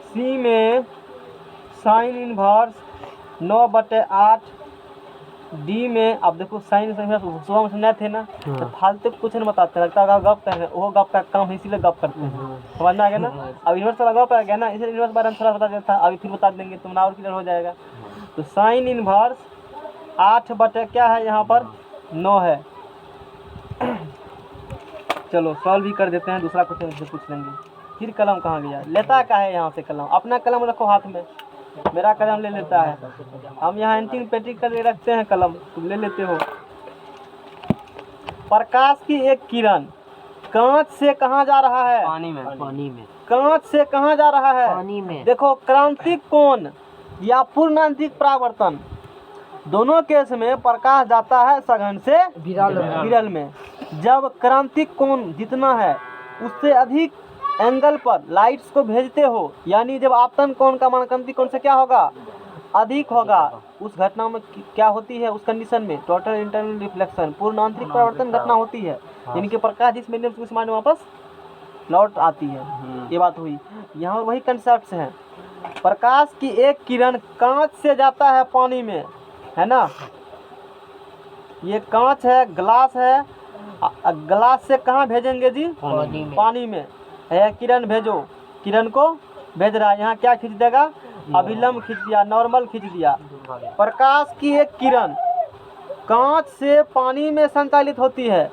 Speaker 1: सी में साइन इनवर्स 9/8। डी में, अब देखो साइन सुबह में समझाए थे ना, तो फालतू कुछ नहीं बताते, लगता है गप कर रहे हैं, वो गप का काम है इसीलिए गप करते हैं, समझ में आ गया ना। अब इन्वर्स वाला गप आ गया ना, इसलिए इन्वर्स बारे में थोड़ा बता देता था, अभी फिर बता देंगे तुम और क्लियर हो जाएगा। तो साइन इनवर्स 8 क्या है यहाँ पर 9 है। चलो सॉल्व भी कर देते हैं, दूसरा क्वेश्चन पूछ लेंगे। फिर कलम कहाँ गया, लेता का है यहाँ से कलम, अपना कलम रखो हाथ में, मेरा कलम ले लेता है। हम यहाँ एंटिंग पेंटिंग करके रखते हैं कलम, तुम ले लेते हो। प्रकाश की एक किरण कांच से कहाँ जा रहा है?
Speaker 2: पानी में। पानी में।
Speaker 1: कांच से कहाँ जा रहा है?
Speaker 2: पानी में। देखो,
Speaker 1: देखो क्रांतिक कोण या पूर्णांतिक परावर्तन, दोनों केस में प्रकाश जाता है सघन से विरल में। जब क्रांतिक कोण जितना है उससे अधिक एंगल पर लाइट्स को भेजते हो, यानी जब आपतन कोण का मान क्रांतिक कोण से क्या होगा? अधिक होगा, उस घटना में क्या होती है? उस कंडीशन में टोटल इंटरनल रिफ्लेक्शन, पूर्ण आंतरिक परावर्तन घटना होती है, यानी कि प्रकाश जिस मीडियम से उस मान में वापस लौट आती है। ये बात हुई, यहाँ वही कंसेप्ट है। प्रकाश की एक किरण कांच से जाता है पानी में, है ना, ये कांच है, ग्लास है, ग्लास से कहाँ भेजेंगे जी? पानी में है। किरण भेजो, किरण को भेज रहा है, यहाँ क्या खींच देगा? अभिलंब खींच दिया, नॉर्मल खींच दिया। प्रकाश की एक किरण कांच से पानी में संचालित होती है,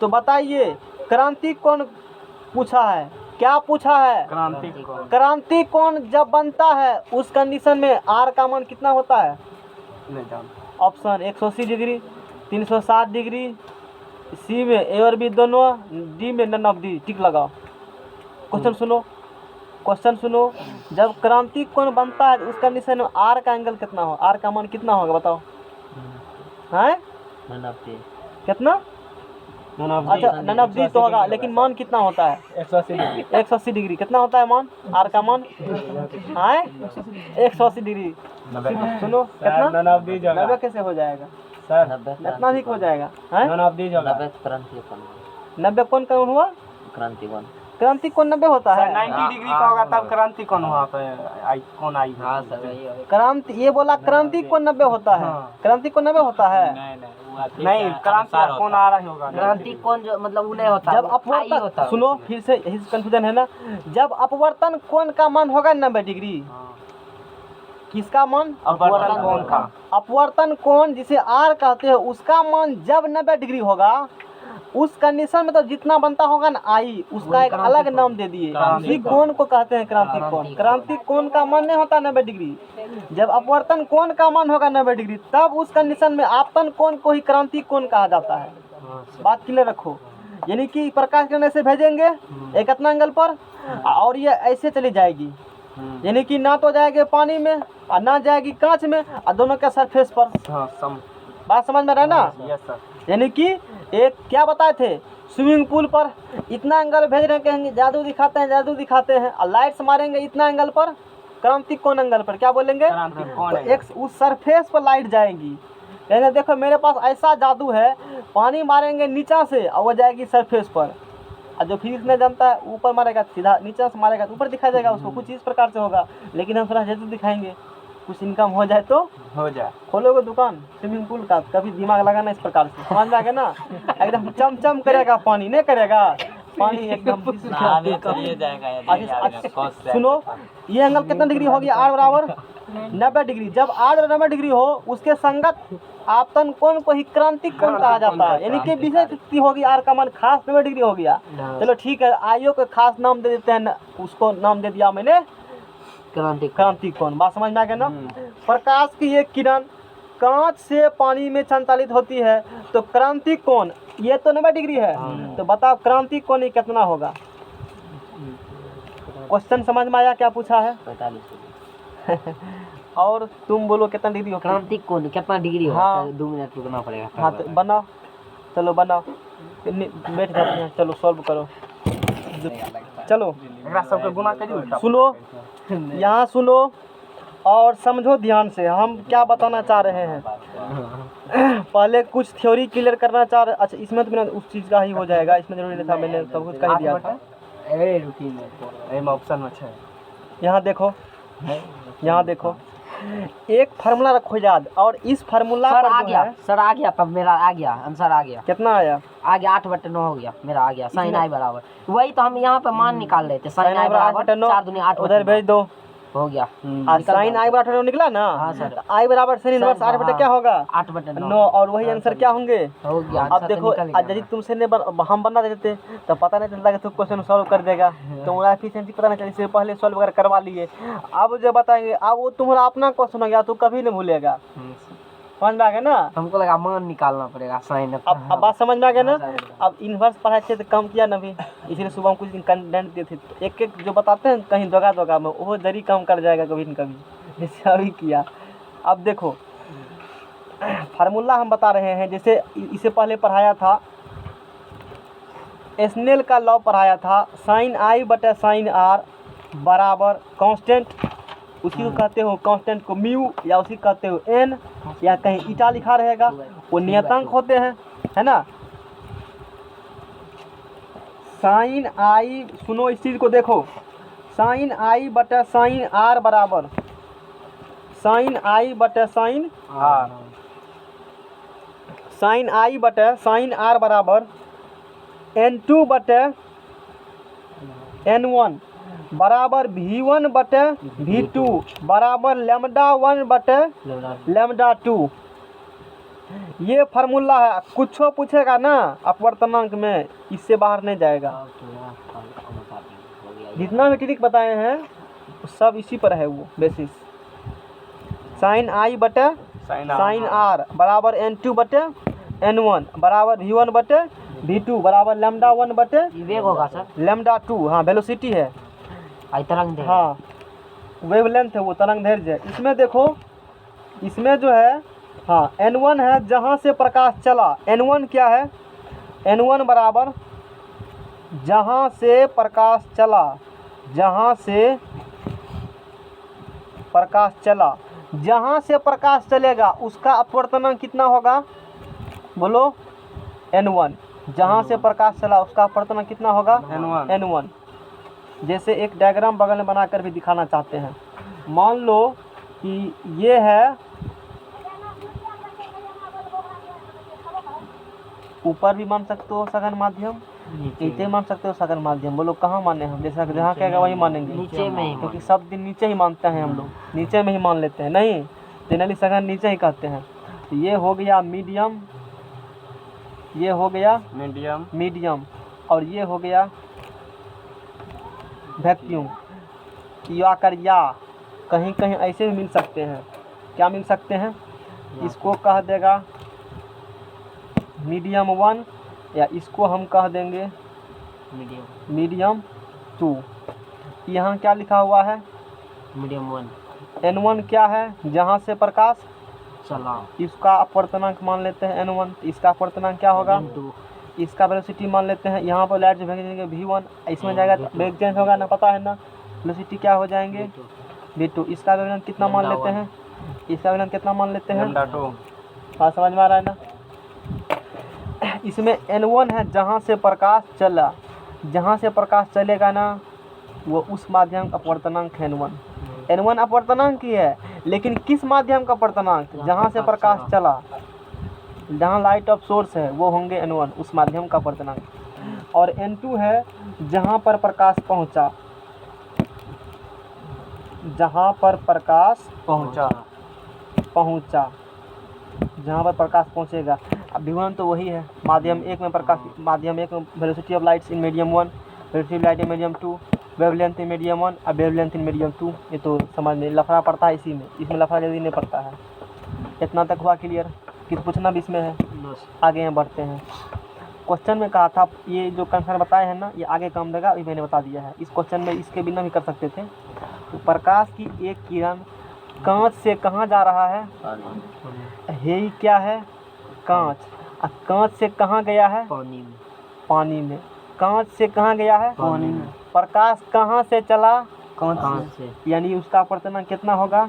Speaker 1: तो बताइए क्रांतिक कोण पूछा है, क्या पूछा है? क्रांतिक कोण जब बनता है उस कंडीशन में आर का मान कितना होता है? ऑप्शन 180 डिग्री, 360 डिग्री, सी में ए और बी दोनों, डी में नन ऑफ दी। टिक लगाओ। क्वेश्चन सुनो, क्वेश्चन सुनो। जब क्रांतिक कोण बनता है उस कंडीशन में आर का एंगल कितना हो? आर का मान कितना होगा बताओ? हैं? कितना? अच्छा नन ऑफ दी तो होगा, लेकिन मान कितना होता है? 180 डिग्री। कितना होता है मान? आर का मान है 180 डिग्री। सुनो कितना? 90 कैसे हो जाएगा? इतना अधिक हो जाएगा। 90 कौन कौन हुआ? क्रांतिक कोण 90 होता है।
Speaker 3: 90 डिग्री का होगा तब क्रांतिक कोण हुआ, कौन आई?
Speaker 1: क्रांति, ये बोला क्रांतिक कोण 90 होता है। क्रांतिक कोण 90 होता है।
Speaker 3: नहीं क्रांतिक कोण आ रहा होगा।
Speaker 2: क्रांतिक कोण जो मतलब उन्हें होता है,
Speaker 1: जब अपवर्तन, सुनो फिर से यही कंफ्यूजन है ना, जब अपवर्तन कोण का मान होगा 90 डिग्री, किसका मान?
Speaker 3: अपवर्तन कोण का।
Speaker 1: अपवर्तन कोण जिसे आर कहते हैं उसका मान जब 90 डिग्री होगा उस कंडीशन में तो जितना बनता होगा ना आई, उसका एक अलग नाम दे दिए, उसी कोण को कहते हैं क्रांतिक कोण। क्रांतिक कोण का मान नहीं होता 90 डिग्री, जब अपवर्तन कोण का मान होगा 90 डिग्री तब उस कंडीशन में आपतन कोण को ही क्रांतिक कोण कहा जाता है। बात क्लियर रखो, यानी कि प्रकाश किरण ऐसे भेजेंगे एक इतना एंगल पर और ये ऐसे चली जाएगी, यानी कि ना तो जाएगी पानी में और ना जाएगी कांच में, और दोनों के सरफेस पर। बात समझ में रहा ना? यानी कि एक क्या बताए थे, स्विमिंग पूल पर इतना एंगल भेज रहे कहेंगे जादू दिखाते हैं, जादू दिखाते हैं, और लाइट्स मारेंगे इतना एंगल पर, क्रांतिक कोण एंगल पर, क्या बोलेंगे? तो एक उस सरफेस पर लाइट जाएगी, कहेंगे देखो मेरे पास ऐसा जादू है, पानी मारेंगे नीचा से और वो जाएगी सरफेस पर, और जो फिजिक्स नहीं जानता है ऊपर मारेगा सीधा, नीचा से मारेगा तो ऊपर दिखाई देगा उसको, कुछ इस प्रकार से होगा। लेकिन हम थोड़ा जादू दिखाएंगे, कुछ इनकम हो जाए तो हो जाए। खोलोगे दुकान स्विमिंग पूल का, कभी दिमाग लगाना इस प्रकार से, समझ में आ गया ना? एकदम चमचम करेगा पानी, नहीं करेगा पानी एकदम सुनो ये एंगल कितना डिग्री हो गया? आर बराबर 90 डिग्री। जब आर 90 डिग्री हो उसके संगत आपतन कोण को ही क्रांतिक कोण कहा जाता है, यानी कि विशेष स्थिति होगी, आर का मान खास 90 डिग्री हो गया। चलो ठीक है, आईओ को खास नाम दे देते हैं, उसको नाम दे दिया मैंने क्रांतिक कोण। बात समझ में आ गया ना? प्रकाश की एक किरण कांच से पानी में संचालित होती है, तो क्रांतिक कोण ये तो 90 डिग्री है, तो बताओ क्रांतिक कोण ही कितना होगा? क्वेश्चन समझ में आया क्या पूछा है?
Speaker 2: 45
Speaker 1: और तुम बोलो कितना डिग्री होगा?
Speaker 2: क्रांतिक कोण कितना डिग्री होगा?
Speaker 1: हाँ।
Speaker 2: 2 मिनट रुकना पड़ेगा।
Speaker 1: हाँ तो बनाओ, चलो बनाओ, बैठ जाते हैं, चलो सॉल्व करो। चलो
Speaker 3: एकरा सबके गुना करी उल्टा
Speaker 1: सुनो, यहाँ सुनो और समझो ध्यान से हम क्या बताना चाह रहे हैं। पहले कुछ थ्योरी क्लियर करना चाह रहे। अच्छा इसमें तो बिना उस चीज़ का ही हो जाएगा, इसमें जरूरी नहीं था, मैंने सब कुछ कह दिया था।
Speaker 2: ए रुकिए
Speaker 3: एम ऑप्शन में है।
Speaker 1: यहाँ देखो, यहाँ देखो, एक फार्मूला रखो याद, और इस फार्मूला
Speaker 2: सर
Speaker 1: पर
Speaker 2: आ
Speaker 1: जो
Speaker 2: गया,
Speaker 1: है
Speaker 2: सर आ गया, तब मेरा आ गया आंसर आ गया,
Speaker 1: कितना आया,
Speaker 2: आ गया 8/9 हो गया, मेरा आ गया साइन आई बराबर। वही तो हम यहाँ पे मान निकाल रहे थे, साइन आई बराबर 4 दूनी 8
Speaker 1: उधर भेज दो।
Speaker 2: हो गया।
Speaker 1: आज साइन आई बराबर 8 निकला ना।
Speaker 2: हाँ सर।
Speaker 1: आई बराबर साइन इनवर्स 8 बटे क्या होगा
Speaker 2: 8/9
Speaker 1: और वही आंसर क्या होंगे।
Speaker 2: हो गया।
Speaker 1: अब देखो आज यदि तुमसे ने हम बना देते तो पता नहीं चलता कि तू क्वेश्चन सॉल्व कर देगा, तुम्हारा एफिशिएंसी पता नहीं चली, इससे पहले सॉल्व वगैरह करवा लिए। अब जो बताएंगे अब वो तुम्हारा अपना क्वेश्चन हो गया, तू कभी नहीं भूलेगा। समझ में आ गया ना।
Speaker 2: हमको लगा मान निकालना पड़ेगा साइन।
Speaker 1: अब बात समझ में आ गया ना। अब इन्वर्स पढ़ाई थे तो कम किया ना भी, इसलिए सुबह हम कुछ दिन कंटेंट दिए थे, तो एक एक जो बताते हैं कहीं दोगा में वो जरी कम कर जाएगा कभी न कभी, जैसे अभी किया। अब देखो फार्मूला हम बता रहे हैं, जैसे इसे पहले पढ़ाया था, स्नेल का लॉ पढ़ाया था, साइन आई बटा साइन आर बराबर कांस्टेंट, उसी को कहते हो कांस्टेंट को म्यू, या उसी कहते हो एन, या कहीं ईटा लिखा रहेगा, वो नियतांक होते हैं, है ना। साइन आई, सुनो इस चीज़ को देखो, साइन आई बटा साइन आर बराबर साइन आई बटा साइन
Speaker 3: आर,
Speaker 1: साइन आई बटा साइन आर बराबर n2 बटे n1 बराबर v1 बटे v2 बराबर लैम्डा 1 बटे लैम्डा 2। ये फार्मूला है, कुछ पूछेगा ना अपवर्तनांक में, इससे बाहर नहीं जाएगा। जितना भी ट्रिक बताए हैं सब इसी पर है वो बेसिस। साइन आई बटे साइन आर बराबर n2 बटे n1 बराबर v1 बटे v2 बराबर लैम्डा 1 बटे
Speaker 2: वेग होगा सर,
Speaker 1: लैम्डा 2। हाँ वेलोसिटी है,
Speaker 2: आई तरंग।
Speaker 1: हाँ वेवलेंथ है, वो तरंग दैर्ध्य है। इसमें देखो, इसमें जो है हाँ n1 है जहाँ से प्रकाश चला। n1 क्या है, n1 बराबर जहाँ से प्रकाश चला, जहाँ से प्रकाश चला, जहाँ से प्रकाश चलेगा उसका अपवर्तनांक कितना होगा, बोलो n1। जहाँ से प्रकाश चला उसका अपवर्तनांक कितना होगा n1। जैसे एक डायग्राम बगल में बनाकर भी दिखाना चाहते हैं। मान लो कि ये है, ऊपर भी मान सकते हो सघन माध्यम, नीचे मान सकते हो सघन माध्यम। बोलो कहाँ माने हम, जैसा जहाँ कहेगा वही मानेंगे,
Speaker 2: नीचे में ही,
Speaker 1: क्योंकि सब दिन नीचे ही मानते हैं हम लोग, नीचे में ही मान लेते हैं, नहीं जनरली सघन नीचे ही कहते हैं। तो ये हो गया मीडियम, ये हो गया मीडियम, और ये हो गया वैक्यूम। या कर या कहीं कहीं ऐसे भी मिल सकते हैं, क्या मिल सकते हैं, इसको कह देगा मीडियम 1, या इसको हम कह देंगे मीडियम 2। यहाँ क्या लिखा हुआ है,
Speaker 2: मीडियम 1
Speaker 1: n1 क्या है, जहाँ से प्रकाश
Speaker 2: चला,
Speaker 1: इसका अपवर्तनांक मान लेते हैं n1, इसका अपवर्तनांक क्या होगा, इसका वेलोसिटी मान लेते हैं। यहाँ पर लाइट जो भेजेंगे v1, इसमें जाएगा तो वेग चेंज होगा ना, पता है ना, वेलोसिटी क्या हो जाएंगे v2। इसका वेवलेंथ कितना मान लेते हैं, इसका वेवलेंथ कितना मान लेते हैं, हाँ समझ में आ रहा है ना। इसमें n1 है जहाँ से प्रकाश चला, जहाँ से प्रकाश चलेगा ना वो उस माध्यम का अपवर्तनांक है n1 अपवर्तनांक ही है, लेकिन किस माध्यम का अपवर्तनांक, जहाँ से प्रकाश चला, जहाँ लाइट ऑफ सोर्स है वो होंगे n1, उस माध्यम का अपवर्तनांक। और n2 है जहाँ पर प्रकाश पहुँचा, जहाँ पर प्रकाश पहुँचा, जहाँ पर प्रकाश पहुँचेगा। अब v1 तो वही है, माध्यम एक में प्रकाश, माध्यम एक में velocity of lights in medium 1, velocity light in medium 2, wavelength in medium 1 और वेवलेंथ इन मीडियम 2। ये तो समझ में लफड़ा पड़ता है इसी में, इसमें लफड़ा जल्दी नहीं पड़ता है। इतना तक हुआ क्लियर, किस पूछना भी इसमें है। आगे यहाँ बढ़ते हैं। क्वेश्चन में कहा था ये जो कंसेप्ट बताए हैं ना, ये आगे काम देगा, अभी मैंने बता दिया है। इस क्वेश्चन में इसके बिना भी कर सकते थे। तो प्रकाश की एक किरण कांच से कहाँ जा रहा है, ये क्या है कांच, और कांच से कहाँ गया है
Speaker 2: पानी में,
Speaker 1: पानी में। कांच से कहाँ गया है प्रकाश कहाँ से चला,
Speaker 2: कहाँ से,
Speaker 1: यानी उसका अपर्तनांक कितना होगा,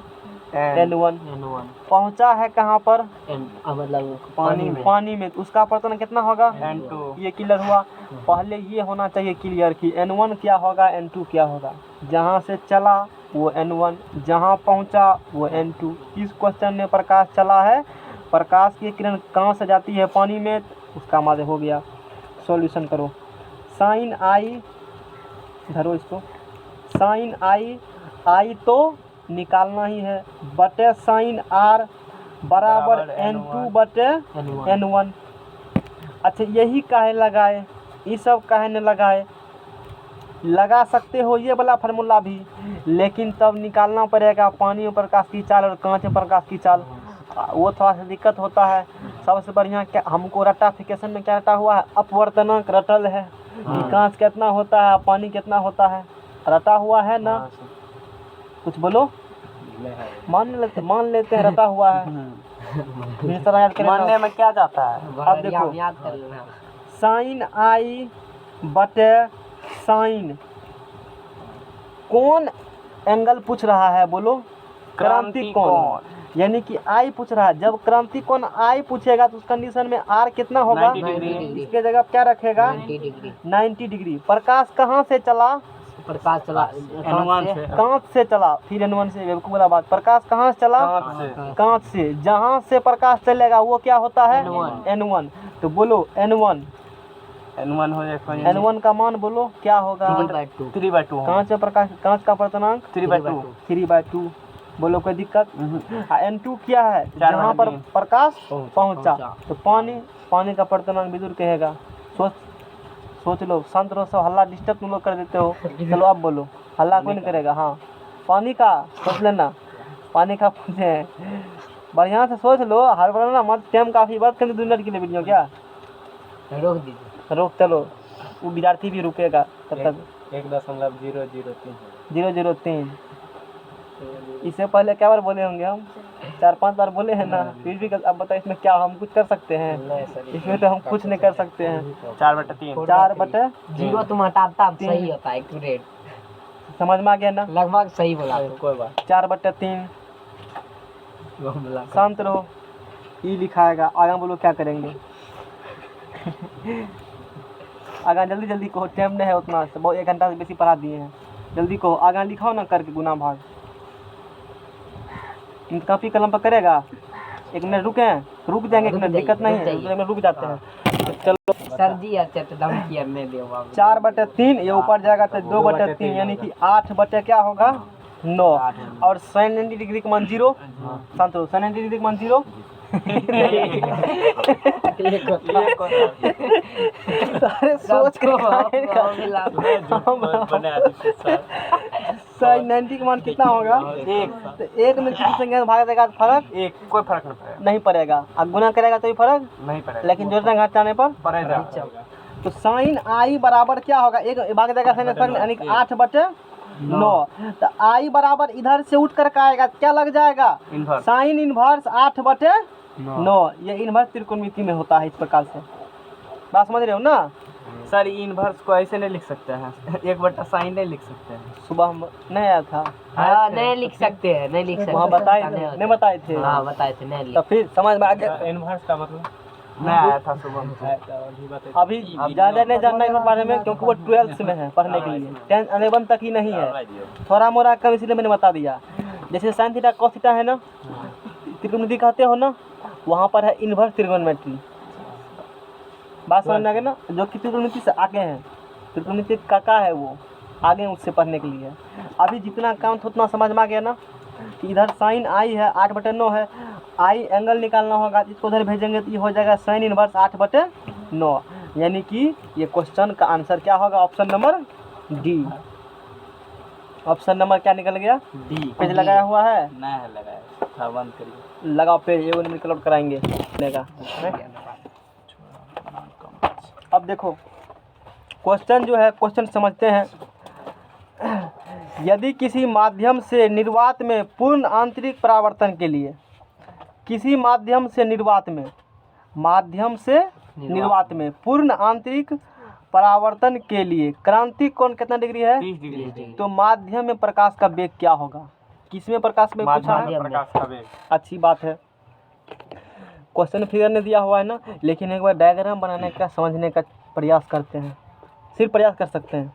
Speaker 1: n1।
Speaker 2: N1
Speaker 1: पहुंचा है कहाँ पर,
Speaker 2: मतलब
Speaker 1: पानी में, तो उसका अपर्तनांक कितना होगा,
Speaker 3: n2।
Speaker 1: ये क्लियर हुआ। पहले ये होना चाहिए क्लियर कि n1 क्या होगा, n2 क्या होगा। जहाँ से चला वो n1, जहाँ पहुँचा वो n2। इस क्वेश्चन में प्रकाश चला है, प्रकाश की किरण कहाँ से जाती है, पानी में, उसका हमारे हो गया। सॉल्यूशन करो। साइन आई, धरो इसको, साइन आई तो निकालना ही है, बटे साइन आर बराबर n2 बटे n1। अच्छा यही काहे लगाए, ये सब काहे न लगाए, लगा सकते हो ये वाला फार्मूला भी, लेकिन तब निकालना पड़ेगा पानी में प्रकाश की चाल और कांच में प्रकाश की चाल, वो थोड़ा सा दिक्कत होता है। सबसे बढ़िया क्या हमको रटाफिकेशन में क्या रटा हुआ है, अपवर्तनांक रटल है कि कांच कितना होता है, पानी कितना होता है, रटा हुआ है ना। कुछ बोलो, मान लेते हैं रटा हुआ है।
Speaker 3: मानने में क्या जाता है।
Speaker 1: अब देखो,
Speaker 2: याद कर लेना।
Speaker 1: साइन आई बटे साइन, कौन एंगल पूछ रहा है, बोलो, क्रांति कोण। यानी कि आई पूछ रहा है, जब क्रांति कोण आई पूछेगा तो उस कंडीशन में आर कितना होगा,
Speaker 3: 90 डिग्री।
Speaker 1: इसके जगह क्या रखेगा,
Speaker 2: 90 डिग्री।
Speaker 1: 90 डिग्री। प्रकाश कहाँ से चला,
Speaker 2: प्रकाश चला
Speaker 3: n1 से।
Speaker 1: कांच से चला, फिर n1 से, बेवकूफ वाला बात। प्रकाश कहाँ से चला, कांच से। जहाँ से प्रकाश चलेगा वो क्या होता है, n1। तो बोलो n1
Speaker 3: n1 हो जाएगा,
Speaker 1: n1 का मान बोलो क्या होगा,
Speaker 2: 3/2।
Speaker 3: 3/2।
Speaker 1: कांच में प्रकाश, कांच का अपर्तनांक
Speaker 3: 3/2।
Speaker 1: 3/2। बोलो कोई दिक्कत। n2 क्या है,
Speaker 3: 4/3।
Speaker 1: जहाँ पर प्रकाश पहुँचा,
Speaker 2: पहुंचा।
Speaker 1: तो पानी का अपर्तनांक विदुर कहेगा। सोच लो, शांत रहो सब, हल्ला डिस्टर्ब तुम लोग कर देते हो। चलो अब बोलो, हल्ला कोई नहीं करेगा। हाँ पानी का सोच लेना, पानी का पूछे हैं, बढ़िया से सोच लो, हड़बड़ाना मत। टाइम काफ़ी बात करते 2 मिनट के लिए वीडियो, क्या
Speaker 2: रोक दीजिए।
Speaker 1: रोक, चलो वो विद्यार्थी भी रुकेगा तब तक।
Speaker 3: 1.003।
Speaker 1: 003। इससे पहले क्या बार बोले होंगे हम, 4-5 बार बोले हैं ना, फिर भी अब बताओ इसमें क्या हम कुछ कर सकते हैं, इसमें तो हम कुछ नहीं कर सकते हैं।
Speaker 3: 4/3।
Speaker 1: 4/,
Speaker 2: जीरो तुम हटाता सही होता है, एक्यूरेट,
Speaker 1: समझ में आ गया ना,
Speaker 2: लगभग सही बोला।
Speaker 3: कोई बात।
Speaker 1: 4/3। शांत रहो, ई लिखाएगा। आगे बोलो क्या करेंगे, आगे जल्दी जल्दी कहो, टाइम नहीं है उतना, बहुत 1 घंटा से बेसी पढ़ा दिए हैं। जल्दी कहो, आगे लिखाओ ना करके गुना भाग। कॉपी कलम पर करेगा, 1 मिनट रुक जाएंगे, 1 मिनट, दिक्कत नहीं है, 1 मिनट रुक जाते हैं। चलो
Speaker 2: सर जी अच्छा तो धमकी नहीं दे बाबू।
Speaker 1: 4/3, ये ऊपर जाएगा तो 2/3, यानी कि 8 क्या होगा, 9। और sin 90 डिग्री का मान 0। शांत रहो, sin 90 डिग्री का मान 0। सारे सोच के sin 90 का मान कितना होगा, 1। तो 1 में किसी संख्या से भाग देगा तो फर्क
Speaker 3: 1, कोई फर्क
Speaker 1: नहीं पड़ेगा, अब गुना करेगा तो भी फर्क
Speaker 3: नहीं पड़ेगा,
Speaker 1: लेकिन जोड़ना घटाने पर
Speaker 3: पड़ेगा।
Speaker 1: तो साइन आई बराबर क्या होगा, 1 भाग देगा sin, यानी 8/9। तो आई बराबर इधर से उठ कर आएगा, क्या लग जाएगा,
Speaker 3: इन्वर्स।
Speaker 1: Sign inverse 8/9। ये इनवर्स त्रिकोणमिति में होता है। इस प्रकार से बात समझ रहे हो ना।
Speaker 3: सर इनवर्स को ऐसे नहीं लिख सकते हैं, 1/sin नहीं लिख सकते हैं।
Speaker 1: सुबह हम नहीं आया था,
Speaker 2: हाँ नहीं लिख सकते हैं, नहीं लिख सकते।
Speaker 1: वहाँ बताए थे, नहीं बताए थे।
Speaker 2: हाँ बताए थे, नहीं
Speaker 1: तो
Speaker 2: लिख।
Speaker 1: फिर समझ में आ गया।
Speaker 3: इनवर्स का मतलब नहीं आया था सुबह।
Speaker 1: अभी ज़्यादा नहीं जानना इस बारे में, क्योंकि वो 12th में है पढ़ने के लिए, 10, 11 तक ही नहीं है, थोड़ा मोड़ा कम, इसलिए मैंने बता दिया। जैसे साइन थीटा कॉस थीटा है ना, त्रिकोणमिति कहते हो ना, वहाँ पर है इनवर्स त्रिकोणमिति। बात समझ में आ गया ना, जो कि त्रिकोणमिति से आगे हैं, त्रिकोणमिति का है वो, आगे उससे पढ़ने के लिए। अभी जितना काम था उतना समझ में आ गया ना, कि इधर साइन आई है 8/9 है, आई एंगल निकालना होगा, इसको उधर भेजेंगे तो ये हो जाएगा साइन इनवर्स 8/9। यानी कि ये क्वेश्चन का आंसर क्या होगा, option number D. Option number क्या निकल गया,
Speaker 3: डी।
Speaker 1: पेज लगाया हुआ है,
Speaker 3: नहीं है लगाया, बंद करिए।
Speaker 1: लगाओ पेज, ये निकल क्लोड कराएंगे लेगा। अब देखो क्वेश्चन जो है, क्वेश्चन समझते हैं। यदि किसी माध्यम से निर्वात में पूर्ण आंतरिक परावर्तन के लिए, किसी माध्यम से निर्वात में पूर्ण आंतरिक परावर्तन के लिए क्रांतिक कोण कितना डिग्री है?
Speaker 3: 30 डिग्री।
Speaker 1: तो माध्यम में प्रकाश का वेग क्या होगा? किसमें प्रकाश में पूछा है?
Speaker 3: माध्यम में प्रकाश का वेग।
Speaker 1: अच्छी बात है। क्वेश्चन फिगर ने दिया हुआ है ना, लेकिन एक बार डायग्राम बनाने का समझने का प्रयास करते हैं, सिर्फ प्रयास कर सकते हैं।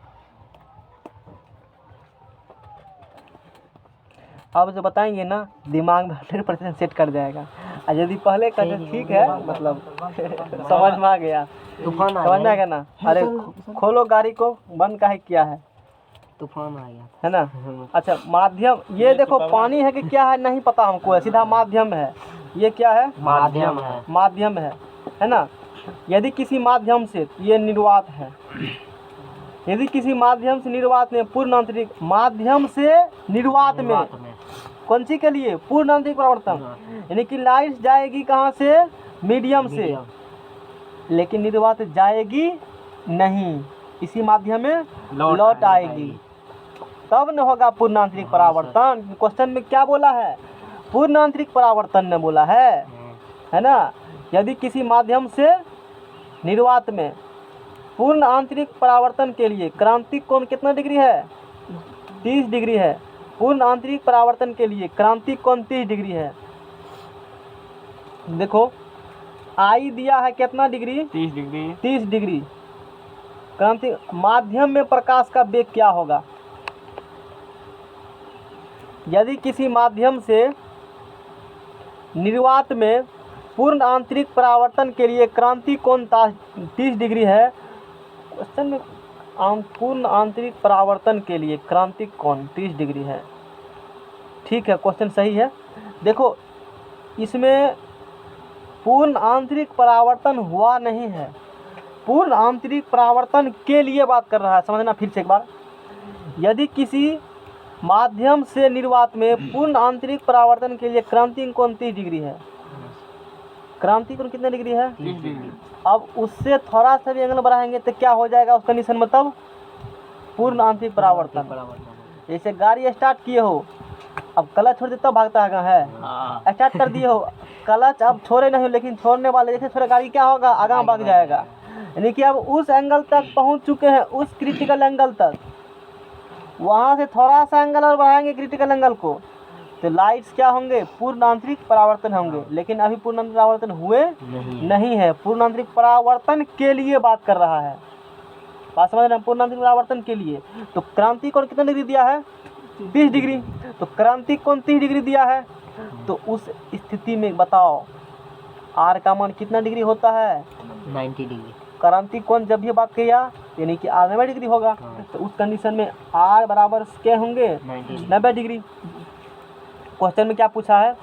Speaker 1: अब जो बताएंगे ना दिमाग में 100% सेट कर जाएगा। और यदि पहले का जो ठीक है मतलब समझ में आ गया,
Speaker 2: तूफान आ
Speaker 1: समझ में आ
Speaker 2: गया,
Speaker 1: गया ना। अरे खोलो गाड़ी को, बंद काहे किया है,
Speaker 2: तूफान आ गया।
Speaker 1: है ना। अच्छा माध्यम, ये देखो पानी है कि क्या है नहीं पता हमको, सीधा माध्यम है। ये क्या है?
Speaker 2: माध्यम है।
Speaker 1: माध्यम है ना। यदि किसी माध्यम से, ये निर्वात है, यदि किसी माध्यम से निर्वात में पूर्ण आंतरिक, माध्यम से निर्वात में कौन सी के लिए? पूर्ण आंतरिक परावर्तन। यानी कि लाइट जाएगी कहाँ से? मीडियम से, लेकिन निर्वात जाएगी नहीं, इसी माध्यम में लौट आएगी, तब न होगा पूर्ण आंतरिक परावर्तन। क्वेश्चन में क्या बोला है? पूर्ण आंतरिक परावर्तन ने बोला है ना। यदि किसी माध्यम से निर्वात में पूर्ण आंतरिक परावर्तन के लिए क्रांतिक कोण कितना डिग्री है? 30 डिग्री है। पूर्ण आंतरिक परावर्तन के लिए क्रांतिक कोण 30 डिग्री है। देखो आई दिया है कितना डिग्री?
Speaker 3: 30 डिग्री।
Speaker 1: 30 डिग्री। क्रांतिक माध्यम में प्रकाश का वेग क्या होगा? यदि किसी माध्यम से निर्वात में पूर्ण आंतरिक परावर्तन के लिए क्रांतिक कोण 30 डिग्री है। क्वेश्चन में पूर्ण आंतरिक परावर्तन के लिए क्रांतिक कोण 30 डिग्री है। ठीक है, क्वेश्चन सही है। देखो इसमें पूर्ण आंतरिक परावर्तन हुआ नहीं है, पूर्ण आंतरिक परावर्तन के लिए बात कर रहा है। समझना फिर से एक बार। यदि किसी माध्यम से निर्वात में पूर्ण आंतरिक परावर्तन के लिए क्रांतिक कोण 30 डिग्री है। क्रांतिक कोण कितने डिग्री है?
Speaker 3: 30 डिग्री।
Speaker 1: अब उससे थोड़ा सा भी एंगल बढ़ाएंगे तो क्या हो जाएगा उसका निशान? मतलब पूर्ण आंतरिक परावर्तन। जैसे गाड़ी स्टार्ट किए हो, अब क्लच छोड़ देता भागता है, स्टार्ट कर दिए हो, क्लच अब छोड़े नहीं हो, लेकिन छोड़ने वाले जैसे छोड़े गाड़ी क्या होगा? आगे भाग जाएगा। यानी कि अब उस एंगल तक पहुंच चुके हैं, उस क्रिटिकल एंगल तक। वहाँ से थोड़ा सा एंगल और बढ़ाएंगे क्रिटिकल एंगल को, तो लाइट्स क्या होंगे? पूर्ण आंतरिक परावर्तन होंगे। लेकिन अभी पूर्ण आंतरिक परावर्तन हुए नहीं है। पूर्ण आंतरिक परावर्तन के लिए बात कर रहा है, बात समझ रहे हैं? पूर्ण आंतरिक परावर्तन के लिए। तो क्रांतिक कोण कितना डिग्री दिया है? 30 डिग्री। तो क्रांतिक कोण 30 डिग्री दिया है, तो उस स्थिति में बताओ आर का मान कितना डिग्री होता है?
Speaker 2: 90 डिग्री।
Speaker 1: क्रांतिक कोण जब भी बात किया यानी कि आर 90 डिग्री होगा। तो उस कंडीशन में आर बराबर क्या होंगे? 90 डिग्री। क्वेश्चन में क्या पूछा है?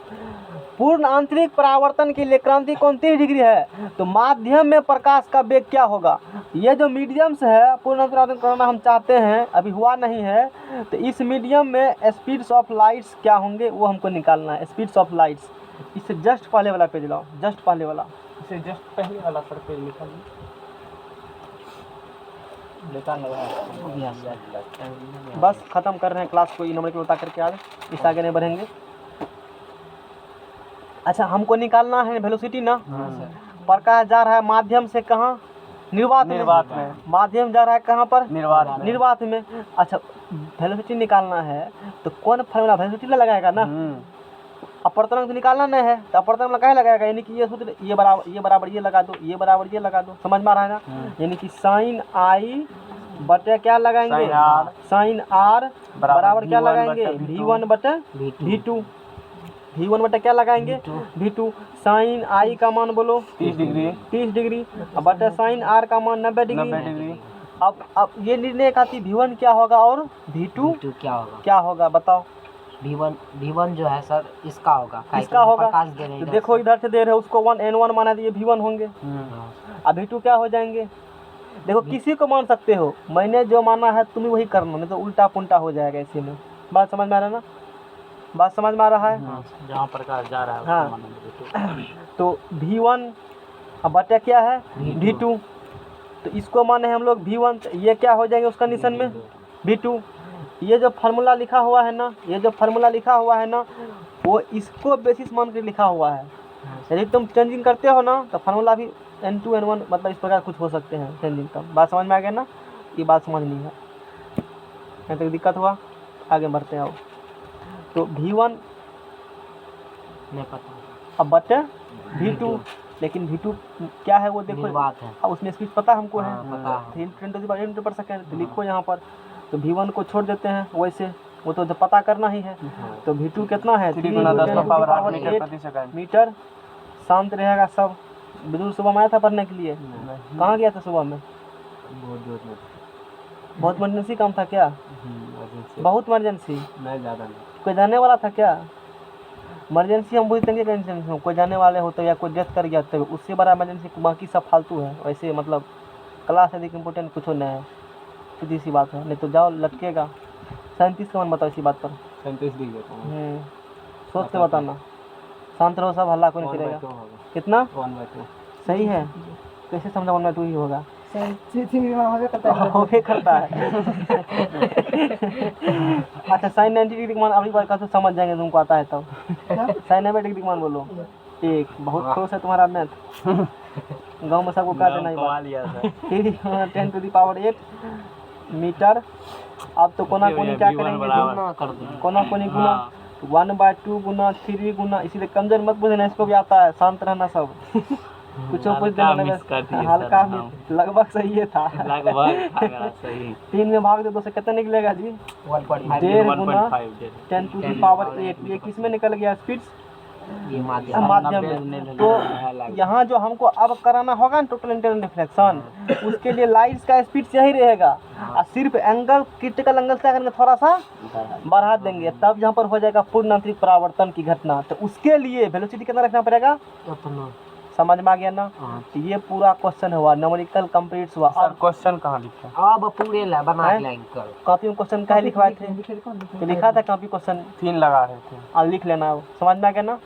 Speaker 1: पूर्ण आंतरिक परावर्तन के लिए क्रांतिक कोण 30 डिग्री है, तो माध्यम में प्रकाश का वेग क्या होगा? ये जो मीडियम से है पूर्ण आंतरिक परावर्तन करना हम चाहते हैं, अभी हुआ नहीं है, तो इस मीडियम में स्पीड्स ऑफ लाइट्स क्या होंगे वो हमको निकालना है। स्पीड्स ऑफ लाइट्स, इससे जस्ट पहले वाला पेज लाओ, जस्ट पहले वाला,
Speaker 3: इसे जस्ट पहले वाला सर पेज निकालिए।
Speaker 1: बस खत्म कर रहे हैं क्लास को। ई नंबर पे उतार करके आगे, इस आगे नहीं बढ़ेंगे। अच्छा हमको निकालना है वेलोसिटी ना। प्रकाश जा रहा है माध्यम से कहाँ? निर्वात में। माध्यम जा रहा है कहाँ पर? निर्वात में। अच्छा वेलोसिटी निकालना है तो कौन फॉर्मूला? वेलोसिटी लगाएगा ना। अपवर्तनांक तो निकालना नहीं है, तो अपवर्तनांक काहे लगाएगा? यानी कि ये सूत्र ये बराबर ये लगा दो, ये बराबर ये लगा दो। समझ में आ रहा है ना? यानी कि साइन आई बटे क्या लगाएंगे? साइन आर बराबर क्या लगाएंगे? V1 बटे V2। V1 बटे क्या लगाएंगे? V2। साइन आई का मान बोलो
Speaker 3: 30 डिग्री।
Speaker 1: 30 डिग्री। अब बटे साइन आर का मान 90 डिग्री। अब ये निर्णय खाती V1 क्या होगा और V2 क्या होगा बताओ?
Speaker 2: V1 जो है सर इसका होगा,
Speaker 1: इसका होगा।
Speaker 2: प्रकाश दे रहे हैं
Speaker 1: तो देखो इधर से दे रहे हो उसको 1 N1 माना दिए, V1 होंगे। अब V2 क्या हो जाएंगे? देखो किसी को मान सकते हो, मैंने जो माना है तुम्हें वही करना, नहीं तो उल्टा पुल्टा हो जाएगा इसी में। बात समझ में आ रहा है ना? बात समझ में आ रहा है?
Speaker 3: जहाँ प्रकाश जा रहा है
Speaker 1: हाँ। तो V1 अब बटे क्या है? V2। तो इसको माने हम लोग V1, ये क्या हो जाएंगे उस कंडीशन में? V2। ये जो फार्मूला लिखा हुआ है ना, ये जो फार्मूला लिखा हुआ है ना, वो इसको बेसिस मान के लिखा हुआ है। यदि तुम चेंजिंग करते हो ना तो फार्मूला भी N2 N1 मतलब इस प्रकार कुछ हो सकते हैं चेंजिंग का। बात समझ में आ गया ना? ये बात समझनी है। यहाँ तक दिक्कत हुआ? आगे बढ़ते हैं। तो V1
Speaker 2: नहीं पता।
Speaker 1: अब बटे V2, लेकिन V2 क्या है वो देखो।
Speaker 2: बात है।
Speaker 1: अब उसमें स्पीड पता हमको है,
Speaker 2: हाँ, पता है।
Speaker 1: 3 पर सेकेंड। तो लिखो यहाँ पर। तो V1 को छोड़ देते हैं वैसे, वो तो पता करना ही है। तो V2 कितना है?
Speaker 3: 3 गुना 10 का पावर 8 मीटर
Speaker 1: 8
Speaker 3: प्रति सेकंड।
Speaker 1: मीटर। शांत रहेगा सब। बिल्कुल सुबह में आया था पढ़ने के लिए? कहाँ गया था सुबह में? बहुत इमरजेंसी काम था क्या? बहुत इमरजेंसी?
Speaker 3: नहीं, ज़्यादा नहीं।
Speaker 1: कोई जाने वाला था क्या? इमरजेंसी हम बुझते हैं कि कोई जाने वाले होते या कोई डेथ कर गया तो उससे बड़ा इमरजेंसी बाकी सब फालतू है। वैसे मतलब क्लास अधिक इम्पोर्टेंट कुछ नहीं है, सीधी सी बात है। नहीं तो जाओ लटकेगा। 37 का मन बताओ इसी बात पर।
Speaker 3: 37 लिख देता हूँ।
Speaker 1: सोच के बताना। शांत रहो सब, हल्ला कोई नहीं करेगा। कितना?
Speaker 3: 1/2।
Speaker 1: सही है? कैसे समझा 1/2 ही होगा?
Speaker 4: हो
Speaker 1: होके करता है। अच्छा साइन 90 डिग्री का मान अभी बात का तो समझ जाएंगे, तुमको आता है तब। साइन 90 डिग्री का मान बोलो। एक बहुत क्लोज है तुम्हारा मैथ। गांव में सबको कर देना ही बात। 10 to the power 8 मीटर। अब तो कोना कोनी क्या करेंगे?
Speaker 2: गुना कर दो।
Speaker 1: कोना कोनी गुना 1/2 गुना 3 गुना। इसीलिए कमजोर मत बुझना, इसको भी आता है। शांत रहना सब। कुछ कुछ हल्का मिस, लगभग सही है था।
Speaker 3: सही।
Speaker 1: 3 में भाग दे 2 से कितना निकलेगा जी? 1.5 गुना 10 to the power 8। ये किस में निकल गया? स्पीड
Speaker 2: ये माध्यम।
Speaker 1: माध्यम में। तो यहाँ जो हमको अब कराना होगा ना टोटल इंटरनल रिफ्लेक्शन, उसके लिए लाइट्स का स्पीड यही रहेगा और सिर्फ एंगल क्रिटिकल एंगल से अगर थोड़ा सा बढ़ा देंगे तब यहाँ पर हो जाएगा पूर्ण आंतरिक परावर्तन की घटना। तो उसके लिए वेलोसिटी कितना रखना पड़ेगा? समझ में आ गया ना? तो ये पूरा क्वेश्चन हुआ, न्यूमेरिकल कंप्लीट हुआ।
Speaker 3: सर क्वेश्चन कहाँ लिखा?
Speaker 2: अब पूरे बना के लाइन करो।
Speaker 1: कॉपी में क्वेश्चन कहाँ लिखवाए थे? तो लिखा था कॉपी क्वेश्चन
Speaker 3: 3 लगा रहे थे।
Speaker 1: और लिख लेना। समझ में आ गया ना?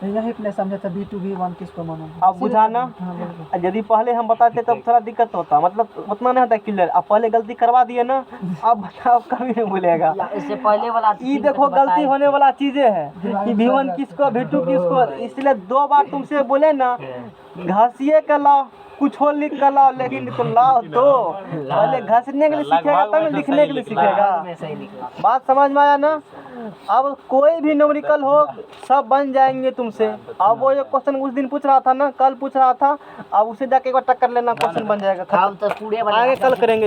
Speaker 4: यही अपने समझा था V2 V1 किसको माना।
Speaker 1: अब बुझाना। यदि पहले हम बताते तब थोड़ा दिक्कत होता, मतलब उतना नहीं होता क्लियर। अब पहले गलती करवा दिए ना, अब बताओ कभी नहीं भूलेगा।
Speaker 2: इससे पहले वाला
Speaker 1: ये देखो गलती होने वाला चीजें है कि V1 किसको V2 किसको। इसलिए 2 बार तुमसे बोले ना घासिए का लाओ, कुछ हो लिख कर लाओ, लेकिन तुम लाओ तो पहले घसने के लिए सीखेगा तब लिखने के लिए सीखेगा। बात समझ में आया ना? अब कोई भी न्यूमेरिकल हो सब बन जाएंगे तुमसे। अब वो जो क्वेश्चन उस दिन पूछ रहा था ना, कल पूछ रहा था, अब उसे जाके एक बार टक्कर लेना, क्वेश्चन बन जाएगा।
Speaker 2: अब तो पूरे
Speaker 1: आगे कल करेंगे।